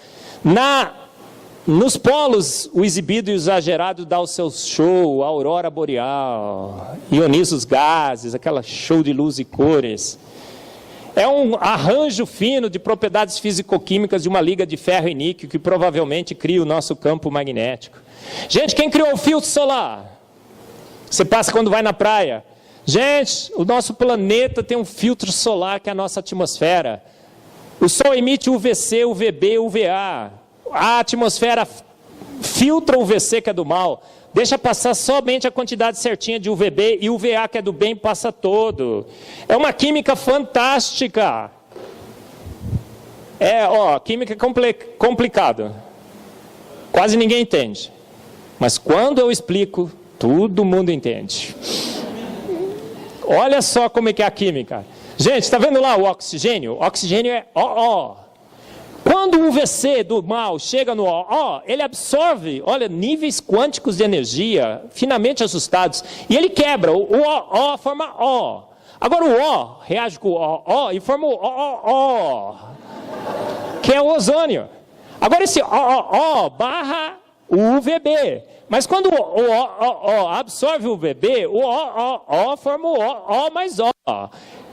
Nos polos, o exibido e o exagerado dá o seu show, a aurora boreal, ioniza os gases, aquela show de luz e cores. É um arranjo fino de propriedades físico-químicas de uma liga de ferro e níquel que provavelmente cria o nosso campo magnético. Gente, quem criou o filtro solar? Você passa quando vai na praia. Gente, o nosso planeta tem um filtro solar que é a nossa atmosfera. O Sol emite UVC, UVB, UVA. A atmosfera filtra o UVC, que é do mal, deixa passar somente a quantidade certinha de UVB, e o UVA, que é do bem, passa todo. É uma química fantástica. Química é complicado. Quase ninguém entende. Mas quando eu explico, todo mundo entende. Olha só como é que é a química. Gente, está vendo lá o oxigênio? O oxigênio é O. Quando o UVC do mal chega no O, ele absorve, olha, níveis quânticos de energia finamente ajustados, e ele quebra, o O forma O. Agora o O reage com o O e forma o O, que é o ozônio. Agora esse O barra o UVB, mas quando o O absorve o UVB, o O forma o O mais O.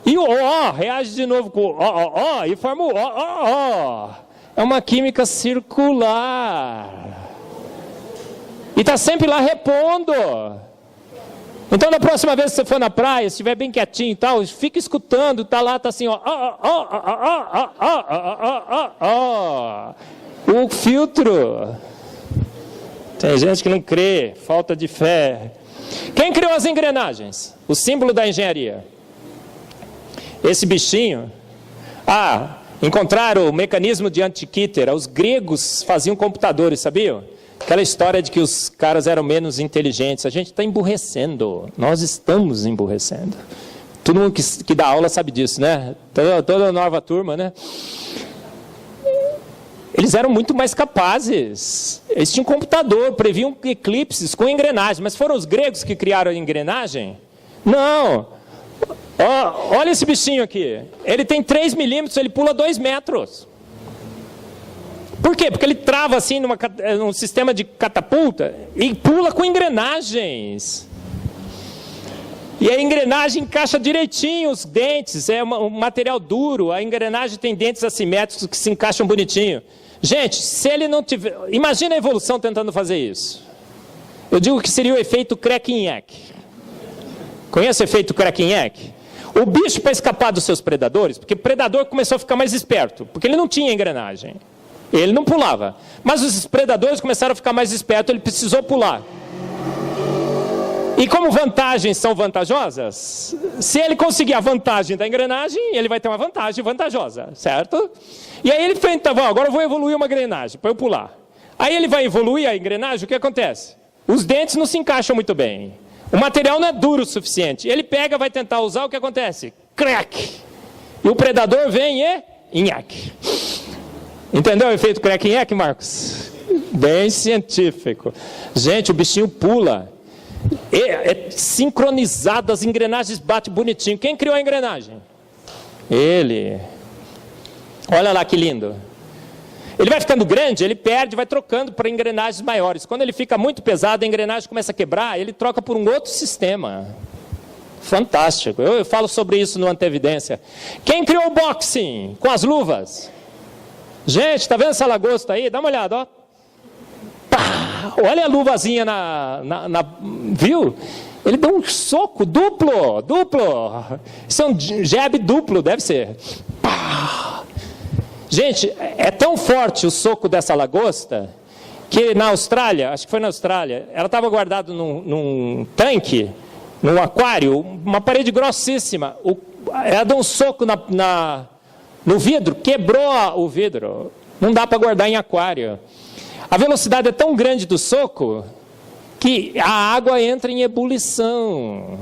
E o O reage de novo com o O e forma o O. É uma química circular. E está sempre lá repondo. Então, da próxima vez que você for na praia, se estiver bem quietinho e tal, fica escutando, está lá, está assim, ó. O filtro. Tem gente que não crê, falta de fé. Quem criou as engrenagens? O símbolo da engenharia. Esse bichinho. Encontraram o mecanismo de Antikythera. Os gregos faziam computadores, sabiam? Aquela história de que os caras eram menos inteligentes. A gente está emburrecendo. Nós estamos emburrecendo. Todo mundo que dá aula sabe disso, né? Toda nova turma, né? Eles eram muito mais capazes. Eles tinham computador, previam eclipses com engrenagem. Mas foram os gregos que criaram a engrenagem? Não. Olha esse bichinho aqui. Ele tem 3 milímetros, ele pula 2 metros. Por quê? Porque ele trava assim num sistema de catapulta e pula com engrenagens. E a engrenagem encaixa direitinho os dentes, é um material duro, a engrenagem tem dentes assimétricos que se encaixam bonitinho. Gente, se ele não tiver... Imagina a evolução tentando fazer isso. Eu digo que seria o efeito Krekinek. Conhece o efeito Krekinek? O bicho, para escapar dos seus predadores, porque o predador começou a ficar mais esperto, porque ele não tinha engrenagem. Ele não pulava. Mas os predadores começaram a ficar mais espertos, ele precisou pular. E como vantagens são vantajosas, se ele conseguir a vantagem da engrenagem, ele vai ter uma vantagem vantajosa, certo? E aí ele pensa, agora eu vou evoluir uma engrenagem, para eu pular. Aí ele vai evoluir a engrenagem, o que acontece? Os dentes não se encaixam muito bem. O material não é duro o suficiente. Ele pega, vai tentar usar, o que acontece? Crack! E o predador vem e nhaque. Entendeu o efeito crack e nhaque, Marcos? Bem científico. Gente, o bichinho pula. É sincronizado, as engrenagens batem bonitinho. Quem criou a engrenagem? Ele. Olha lá que lindo. Ele vai ficando grande, ele perde, vai trocando para engrenagens maiores. Quando ele fica muito pesado, a engrenagem começa a quebrar, ele troca por um outro sistema. Fantástico. Eu falo sobre isso no Antevidência. Quem criou o boxing com as luvas? Gente, está vendo essa lagosta aí? Dá uma olhada, ó. Pá! Olha a luvazinha viu? Ele deu um soco duplo. Isso é um jab duplo, deve ser. Pá! Gente, é tão forte o soco dessa lagosta que na Austrália, acho que foi na Austrália, ela estava guardada num tanque, num aquário, uma parede grossíssima. Ela deu um soco no vidro, quebrou o vidro. Não dá para guardar em aquário. A velocidade é tão grande do soco que a água entra em ebulição.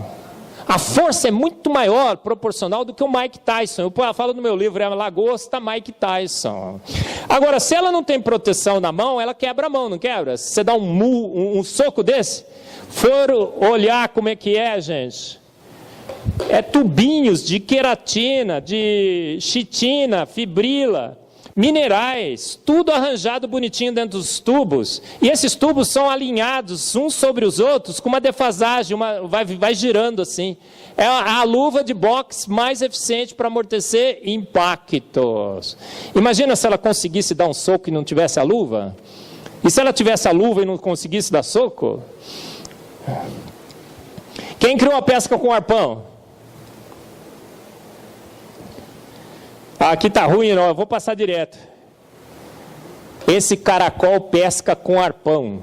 A força é muito maior, proporcional, do que o Mike Tyson. Eu falo no meu livro, é a lagosta Mike Tyson. Agora, se ela não tem proteção na mão, ela quebra a mão, não quebra? Se você dá um soco desse, for olhar como é que é, gente. É tubinhos de queratina, de chitina, fibrila, minerais, tudo arranjado bonitinho dentro dos tubos. E esses tubos são alinhados uns sobre os outros com uma defasagem, vai girando assim. É a luva de boxe mais eficiente para amortecer impactos. Imagina se ela conseguisse dar um soco e não tivesse a luva? E se ela tivesse a luva e não conseguisse dar soco? Quem criou a pesca com arpão? Aqui está ruim, não, eu vou passar direto. Esse caracol pesca com arpão.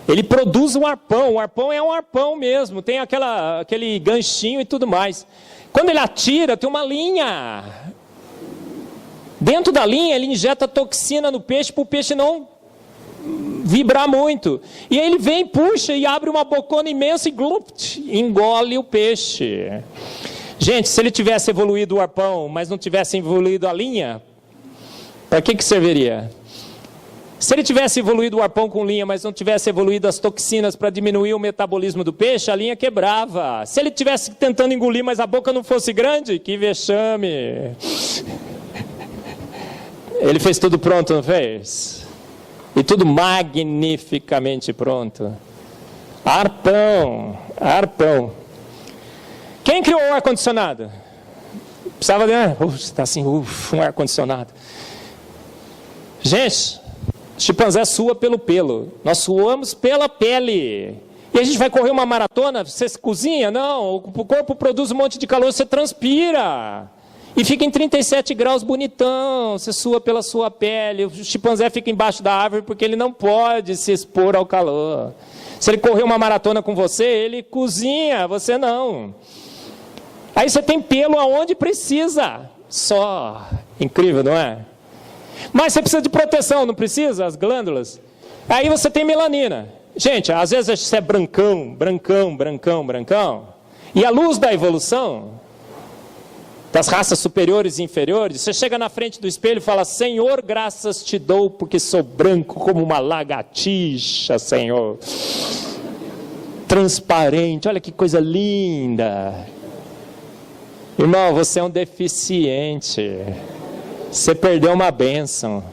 Ele produz um arpão, o arpão é um arpão mesmo, tem aquele ganchinho e tudo mais. Quando ele atira, tem uma linha. Dentro da linha, ele injeta toxina no peixe, para o peixe não vibrar muito. E aí ele vem, puxa e abre uma bocona imensa e engole o peixe. Gente, se ele tivesse evoluído o arpão, mas não tivesse evoluído a linha, para que serviria? Se ele tivesse evoluído o arpão com linha, mas não tivesse evoluído as toxinas para diminuir o metabolismo do peixe, a linha quebrava. Se ele estivesse tentando engolir, mas a boca não fosse grande, que vexame. Ele fez tudo pronto, não fez? E tudo magnificamente pronto. Arpão. Quem criou o ar-condicionado? Precisava de está assim, um ar-condicionado. Gente, chimpanzé sua pelo pelo. Nós suamos pela pele. E a gente vai correr uma maratona, você se cozinha? Não, o corpo produz um monte de calor, você transpira. E fica em 37 graus bonitão, você sua pela sua pele. O chimpanzé fica embaixo da árvore porque ele não pode se expor ao calor. Se ele correr uma maratona com você, ele cozinha, você não. Aí você tem pelo aonde precisa. Só. Incrível, não é? Mas você precisa de proteção, não precisa? As glândulas. Aí você tem melanina. Gente, às vezes você é brancão. E a luz da evolução, das raças superiores e inferiores, você chega na frente do espelho e fala: Senhor, graças te dou, porque sou branco como uma lagartixa, Senhor. Transparente, olha que coisa linda. Irmão, você é um deficiente. Você perdeu uma bênção.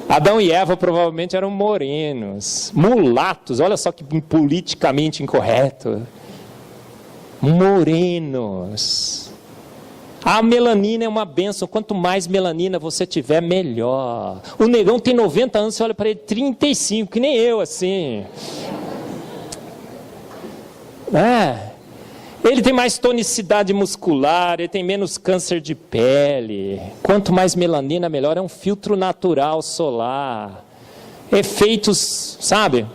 Adão e Eva provavelmente eram morenos, mulatos, olha só que politicamente incorreto. Morenos. A melanina é uma bênção, quanto mais melanina você tiver, melhor. O negão tem 90 anos, você olha para ele, 35, que nem eu, assim. Ele tem mais tonicidade muscular, ele tem menos câncer de pele. Quanto mais melanina, melhor. É um filtro natural solar. Efeitos, sabe?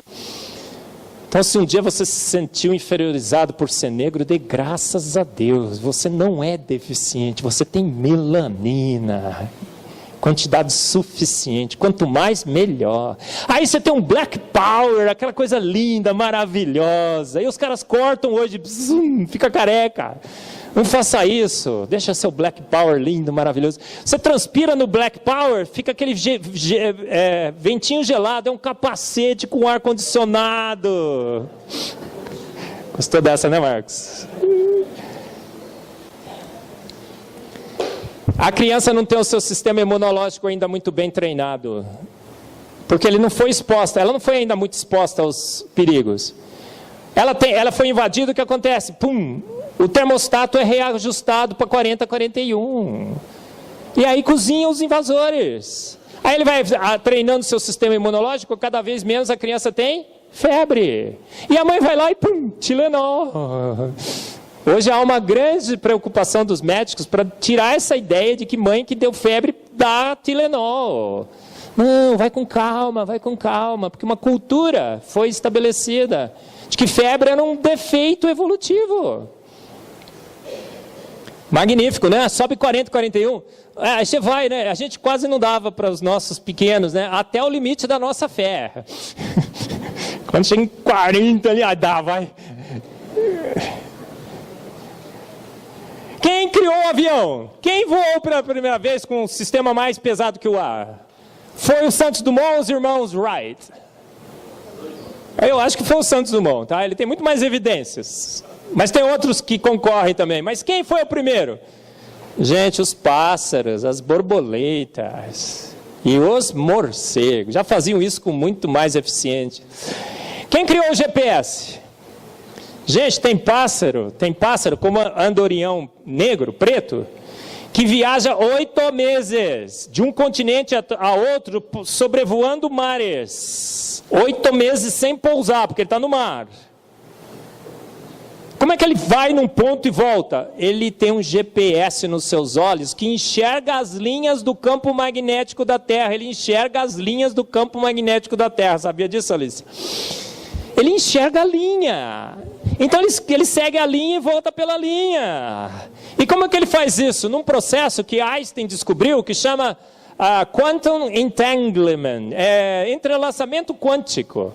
Então, se um dia você se sentiu inferiorizado por ser negro, dê graças a Deus. Você não é deficiente, você tem melanina. Quantidade suficiente. Quanto mais, melhor. Aí você tem um Black Power, aquela coisa linda, maravilhosa. E os caras cortam hoje, fica careca. Não faça isso. Deixa seu Black Power lindo, maravilhoso. Você transpira no Black Power, fica aquele ventinho gelado, é um capacete com ar-condicionado. Gostou dessa, né, Marcos? A criança não tem o seu sistema imunológico ainda muito bem treinado. Porque ele não foi exposta, ela não foi ainda muito exposta aos perigos. Ela foi invadida, o que acontece? Pum! O termostato é reajustado para 40, 41. E aí cozinha os invasores. Aí ele vai treinando seu sistema imunológico, cada vez menos a criança tem febre. E a mãe vai lá e pum, Tilenol. Hoje há uma grande preocupação dos médicos para tirar essa ideia de que mãe que deu febre dá Tilenol. Não, vai com calma, porque uma cultura foi estabelecida de que febre era um defeito evolutivo. Magnífico, né? Sobe 40, 41. Aí você vai, né? A gente quase não dava para os nossos pequenos, né? Até o limite da nossa fé. Quando chega em 40 ali, dá, vai. Quem criou o avião? Quem voou pela primeira vez com um sistema mais pesado que o ar? Foi o Santos Dumont ou os irmãos Wright? Eu acho que foi o Santos Dumont, tá? Ele tem muito mais evidências. Mas tem outros que concorrem também. Mas quem foi o primeiro? Gente, os pássaros, as borboletas e os morcegos. Já faziam isso com muito mais eficiência. Quem criou o GPS? Gente, tem pássaro como andorião negro, preto, que viaja 8 meses de um continente a outro, sobrevoando mares. 8 meses sem pousar, porque ele está no mar. Como é que ele vai num ponto e volta? Ele tem um GPS nos seus olhos que enxerga as linhas do campo magnético da Terra. Ele enxerga as linhas do campo magnético da Terra. Sabia disso, Alice? Ele enxerga a linha. Então ele segue a linha e volta pela linha. E como é que ele faz isso? Num processo que Einstein descobriu, que chama Quantum Entanglement, entrelaçamento quântico.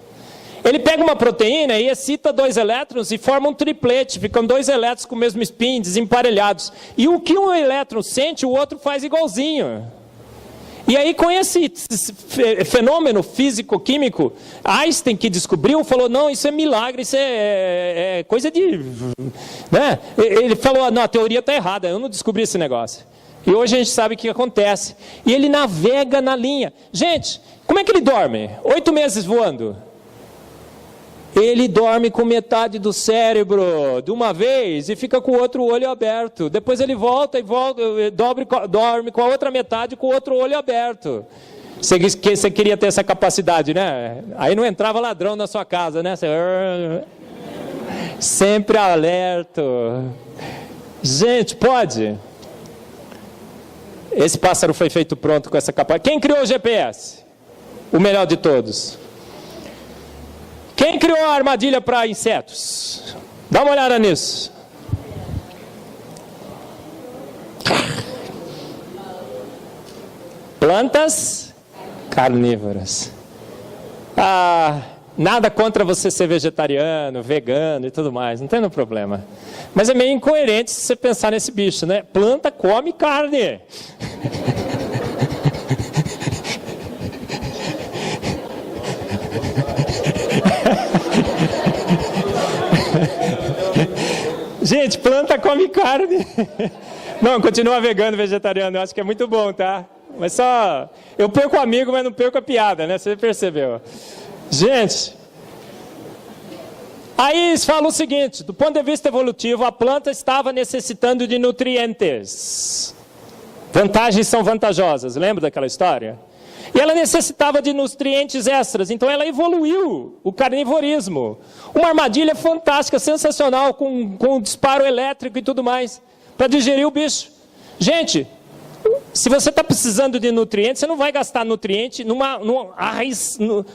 Ele pega uma proteína e excita 2 elétrons e forma um triplete, ficam 2 elétrons com o mesmo spin, desemparelhados. E o que um elétron sente, o outro faz igualzinho. E aí, com esse fenômeno físico-químico, Einstein, que descobriu, falou, não, isso é milagre, isso é coisa de... Né? Ele falou, não, a teoria está errada, eu não descobri esse negócio. E hoje a gente sabe o que acontece. E ele navega na linha. Gente, como é que ele dorme? 8 meses voando. Ele dorme com metade do cérebro de uma vez e fica com o outro olho aberto. Depois ele volta e dorme com a outra metade com o outro olho aberto. Você queria ter essa capacidade, né? Aí não entrava ladrão na sua casa, né? Sempre alerta. Gente, pode? Esse pássaro foi feito pronto com essa capacidade. Quem criou o GPS? O melhor de todos. Quem criou a armadilha para insetos? Dá uma olhada nisso. Plantas carnívoras. Nada contra você ser vegetariano, vegano e tudo mais, não tem nenhum problema. Mas é meio incoerente se você pensar nesse bicho, né? Planta come carne. Gente, planta come carne. Não, continua vegano, vegetariano, eu acho que é muito bom, tá? Mas só... Eu perco o amigo, mas não perco a piada, né? Você percebeu. Gente, aí eles falam o seguinte, do ponto de vista evolutivo, a planta estava necessitando de nutrientes. Vantagens são vantajosas, lembra daquela história? E ela necessitava de nutrientes extras, então ela evoluiu o carnivorismo. Uma armadilha fantástica, sensacional, com disparo elétrico e tudo mais, para digerir o bicho. Gente, Se você está precisando de nutrientes, você não vai gastar nutriente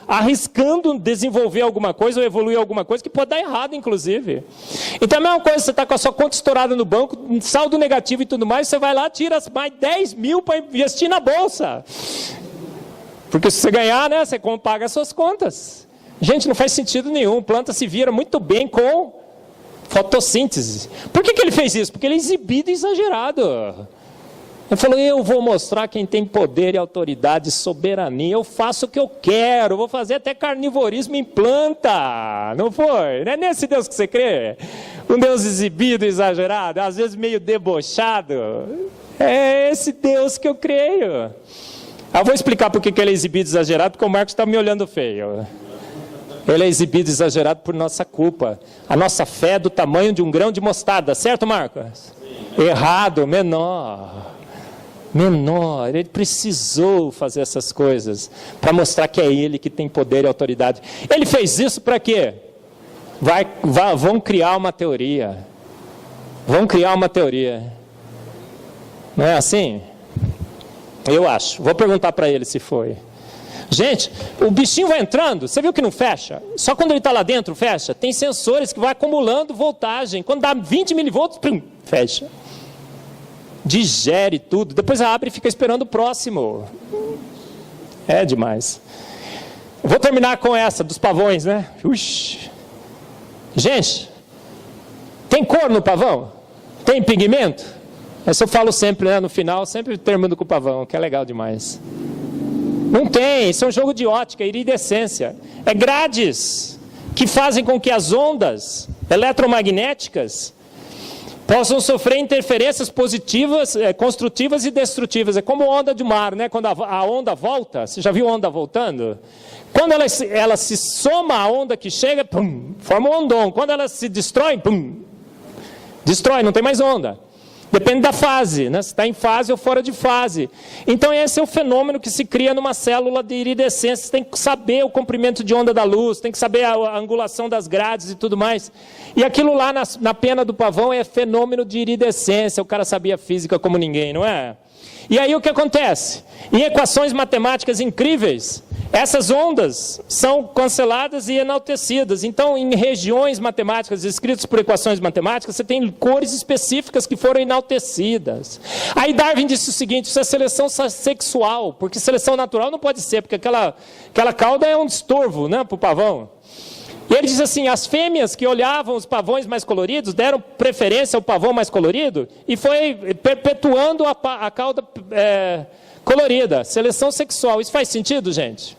arriscando desenvolver alguma coisa ou evoluir alguma coisa que pode dar errado, inclusive. Então, a mesma coisa, você está com a sua conta estourada no banco, saldo negativo e tudo mais, você vai lá, tira mais 10 mil para investir na bolsa. Porque se você ganhar, né, você paga as suas contas. Gente, não faz sentido nenhum. Planta se vira muito bem com fotossíntese. Por que ele fez isso? Porque ele é exibido e exagerado. Ele falou, eu vou mostrar quem tem poder e autoridade e soberania. Eu faço o que eu quero. Vou fazer até carnivorismo em planta. Não foi? Não é nesse Deus que você crê? Um Deus exibido e exagerado, às vezes meio debochado. É esse Deus que eu creio. Eu vou explicar por que ele é exibido e exagerado, porque o Marcos está me olhando feio. Ele é exibido e exagerado por nossa culpa. A nossa fé é do tamanho de um grão de mostarda, certo, Marcos? Errado, menor. Ele precisou fazer essas coisas para mostrar que é ele que tem poder e autoridade. Ele fez isso para quê? Vão criar uma teoria. Não é assim? Eu acho. Vou perguntar para ele se foi. Gente, o bichinho vai entrando, você viu que não fecha? Só quando ele está lá dentro fecha. Tem sensores que vão acumulando voltagem. Quando dá 20 milivolts, pum, fecha. Digere tudo, depois abre e fica esperando o próximo. É demais. Vou terminar com essa, dos pavões, né? Uxi. Gente, tem cor no pavão? Tem pigmento? Essa eu falo sempre, né? No final, sempre termino com o pavão, que é legal demais. Não tem, isso é um jogo de ótica, iridescência. É grades que fazem com que as ondas eletromagnéticas possam sofrer interferências positivas, construtivas e destrutivas. É como onda de mar, né? Quando a onda volta, você já viu onda voltando? Quando ela se soma à onda que chega, pum, forma um ondão. Quando ela se destrói, pum, destrói, não tem mais onda. Depende da fase, né? Se está em fase ou fora de fase. Então esse é o fenômeno que se cria numa célula de iridescência. Você tem que saber o comprimento de onda da luz, tem que saber a angulação das grades e tudo mais. E aquilo lá na pena do pavão é fenômeno de iridescência. O cara sabia física como ninguém, não é? E aí o que acontece? Em equações matemáticas incríveis, essas ondas são canceladas e enaltecidas. Então, em regiões matemáticas escritas por equações matemáticas, você tem cores específicas que foram enaltecidas. Aí Darwin disse o seguinte, isso é seleção sexual, porque seleção natural não pode ser, porque aquela cauda é um estorvo, né, para o pavão. E ele diz assim, as fêmeas que olhavam os pavões mais coloridos, deram preferência ao pavão mais colorido, e foi perpetuando a cauda colorida, seleção sexual. Isso faz sentido, gente?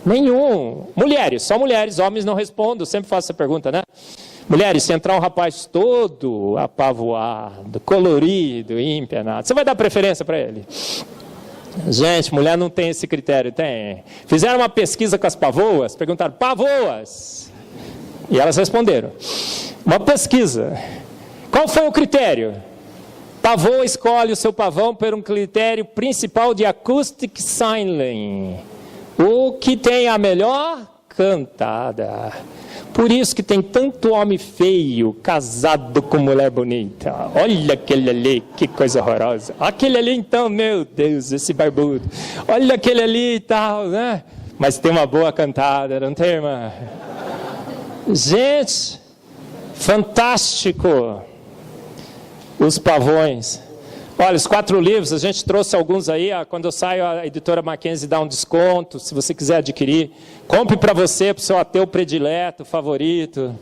Nenhum. Mulheres, só mulheres, homens não respondem, eu sempre faço essa pergunta, né? Mulheres, se entrar um rapaz todo apavoado, colorido, empenado, você vai dar preferência para ele? Gente, mulher não tem esse critério, tem. Fizeram uma pesquisa com as pavoas, perguntaram, pavoas? E elas responderam. Uma pesquisa. Qual foi o critério? Pavoa escolhe o seu pavão por um critério principal de acoustic signaling. O que tem a melhor cantada. Por isso que tem tanto homem feio casado com mulher bonita. Olha aquele ali, que coisa horrorosa. Aquele ali então, meu Deus, esse barbudo. Olha aquele ali e tal, né? Mas tem uma boa cantada, não tem, irmã? Gente, fantástico. Os pavões. Olha, os 4 livros, a gente trouxe alguns aí. Quando eu saio, a editora Mackenzie dá um desconto, se você quiser adquirir. Compre para você, para o seu ateu predileto, favorito.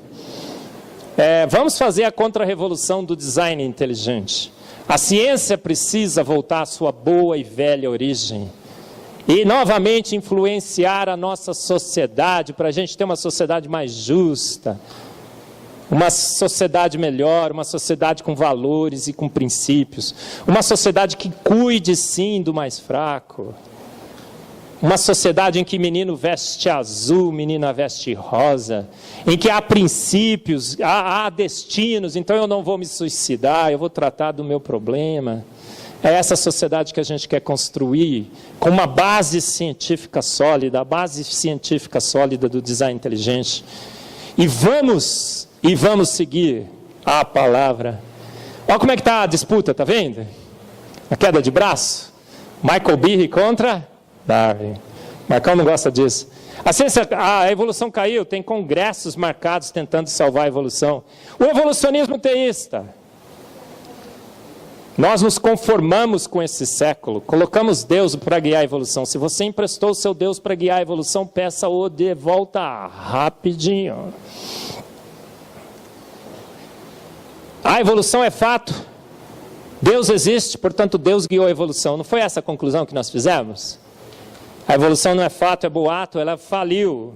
Vamos fazer a contra-revolução do design inteligente. A ciência precisa voltar à sua boa e velha origem. E, novamente, influenciar a nossa sociedade, para a gente ter uma sociedade mais justa. Uma sociedade melhor, uma sociedade com valores e com princípios. Uma sociedade que cuide, sim, do mais fraco. Uma sociedade em que menino veste azul, menina veste rosa. Em que há princípios, há destinos. Então eu não vou me suicidar, eu vou tratar do meu problema. É essa sociedade que a gente quer construir com uma base científica sólida, a base científica sólida do design inteligente. E vamos seguir a palavra. Olha como é que está a disputa, está vendo? A queda de braço. Michael Behe contra Darwin. Marcão não gosta disso. A evolução caiu, tem congressos marcados tentando salvar a evolução. O evolucionismo teísta. Nós nos conformamos com esse século, colocamos Deus para guiar a evolução. Se você emprestou o seu Deus para guiar a evolução, peça-o de volta rapidinho. A evolução é fato. Deus existe, portanto Deus guiou a evolução. Não foi essa a conclusão que nós fizemos? A evolução não é fato, é boato, ela faliu.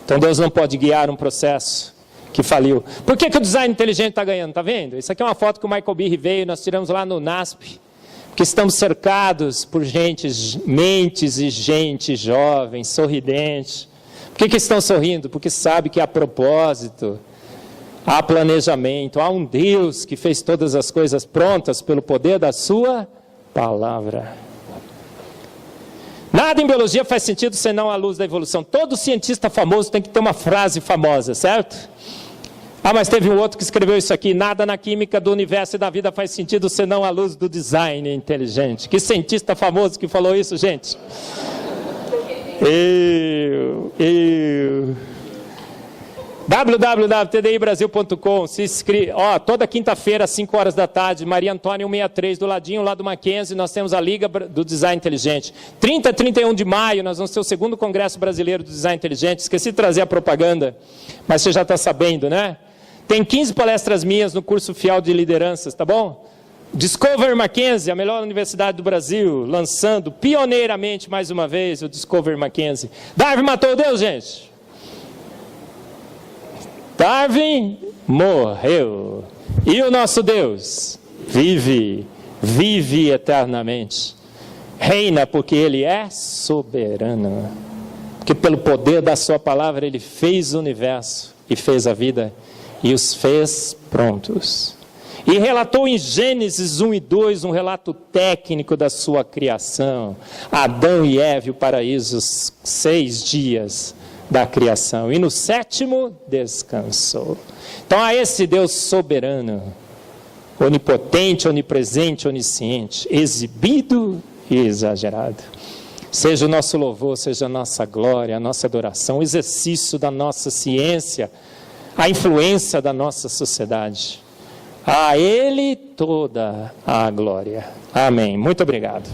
Então Deus não pode guiar um processo que faliu. Por que o design inteligente está ganhando? Está vendo? Isso aqui é uma foto que o Michael Behe veio, nós tiramos lá no NASP, que estamos cercados por mentes e gente jovem, sorridente. Por que estão sorrindo? Porque sabe que há propósito, há planejamento, há um Deus que fez todas as coisas prontas pelo poder da sua palavra. Nada em biologia faz sentido senão à luz da evolução. Todo cientista famoso tem que ter uma frase famosa, certo? Mas teve um outro que escreveu isso aqui: nada na química do universo e da vida faz sentido senão à luz do design inteligente. Que cientista famoso que falou isso, gente? www.tdibrasil.com, se inscreve. Toda quinta-feira às 5 horas da tarde, Maria Antônia 163, do ladinho lá do Mackenzie, nós temos a Liga do Design Inteligente. 30 e 31 de maio, nós vamos ter o 2º Congresso Brasileiro do Design Inteligente. Esqueci de trazer a propaganda, mas você já está sabendo, né? Tem 15 palestras minhas no curso Fiel de Lideranças, tá bom? Discover Mackenzie, a melhor universidade do Brasil, lançando pioneiramente, mais uma vez, o Discover Mackenzie. Darwin matou Deus, gente? Darwin morreu. E o nosso Deus vive eternamente. Reina porque Ele é soberano. Porque pelo poder da sua palavra Ele fez o universo e fez a vida e os fez prontos. E relatou em Gênesis 1 e 2 um relato técnico da sua criação. Adão e Eva, o paraíso, 6 dias da criação. E no 7º descansou. Então há esse Deus soberano, onipotente, onipresente, onisciente, exibido e exagerado. Seja o nosso louvor, seja a nossa glória, a nossa adoração, o exercício da nossa ciência, a influência da nossa sociedade. A Ele toda a glória. Amém. Muito obrigado.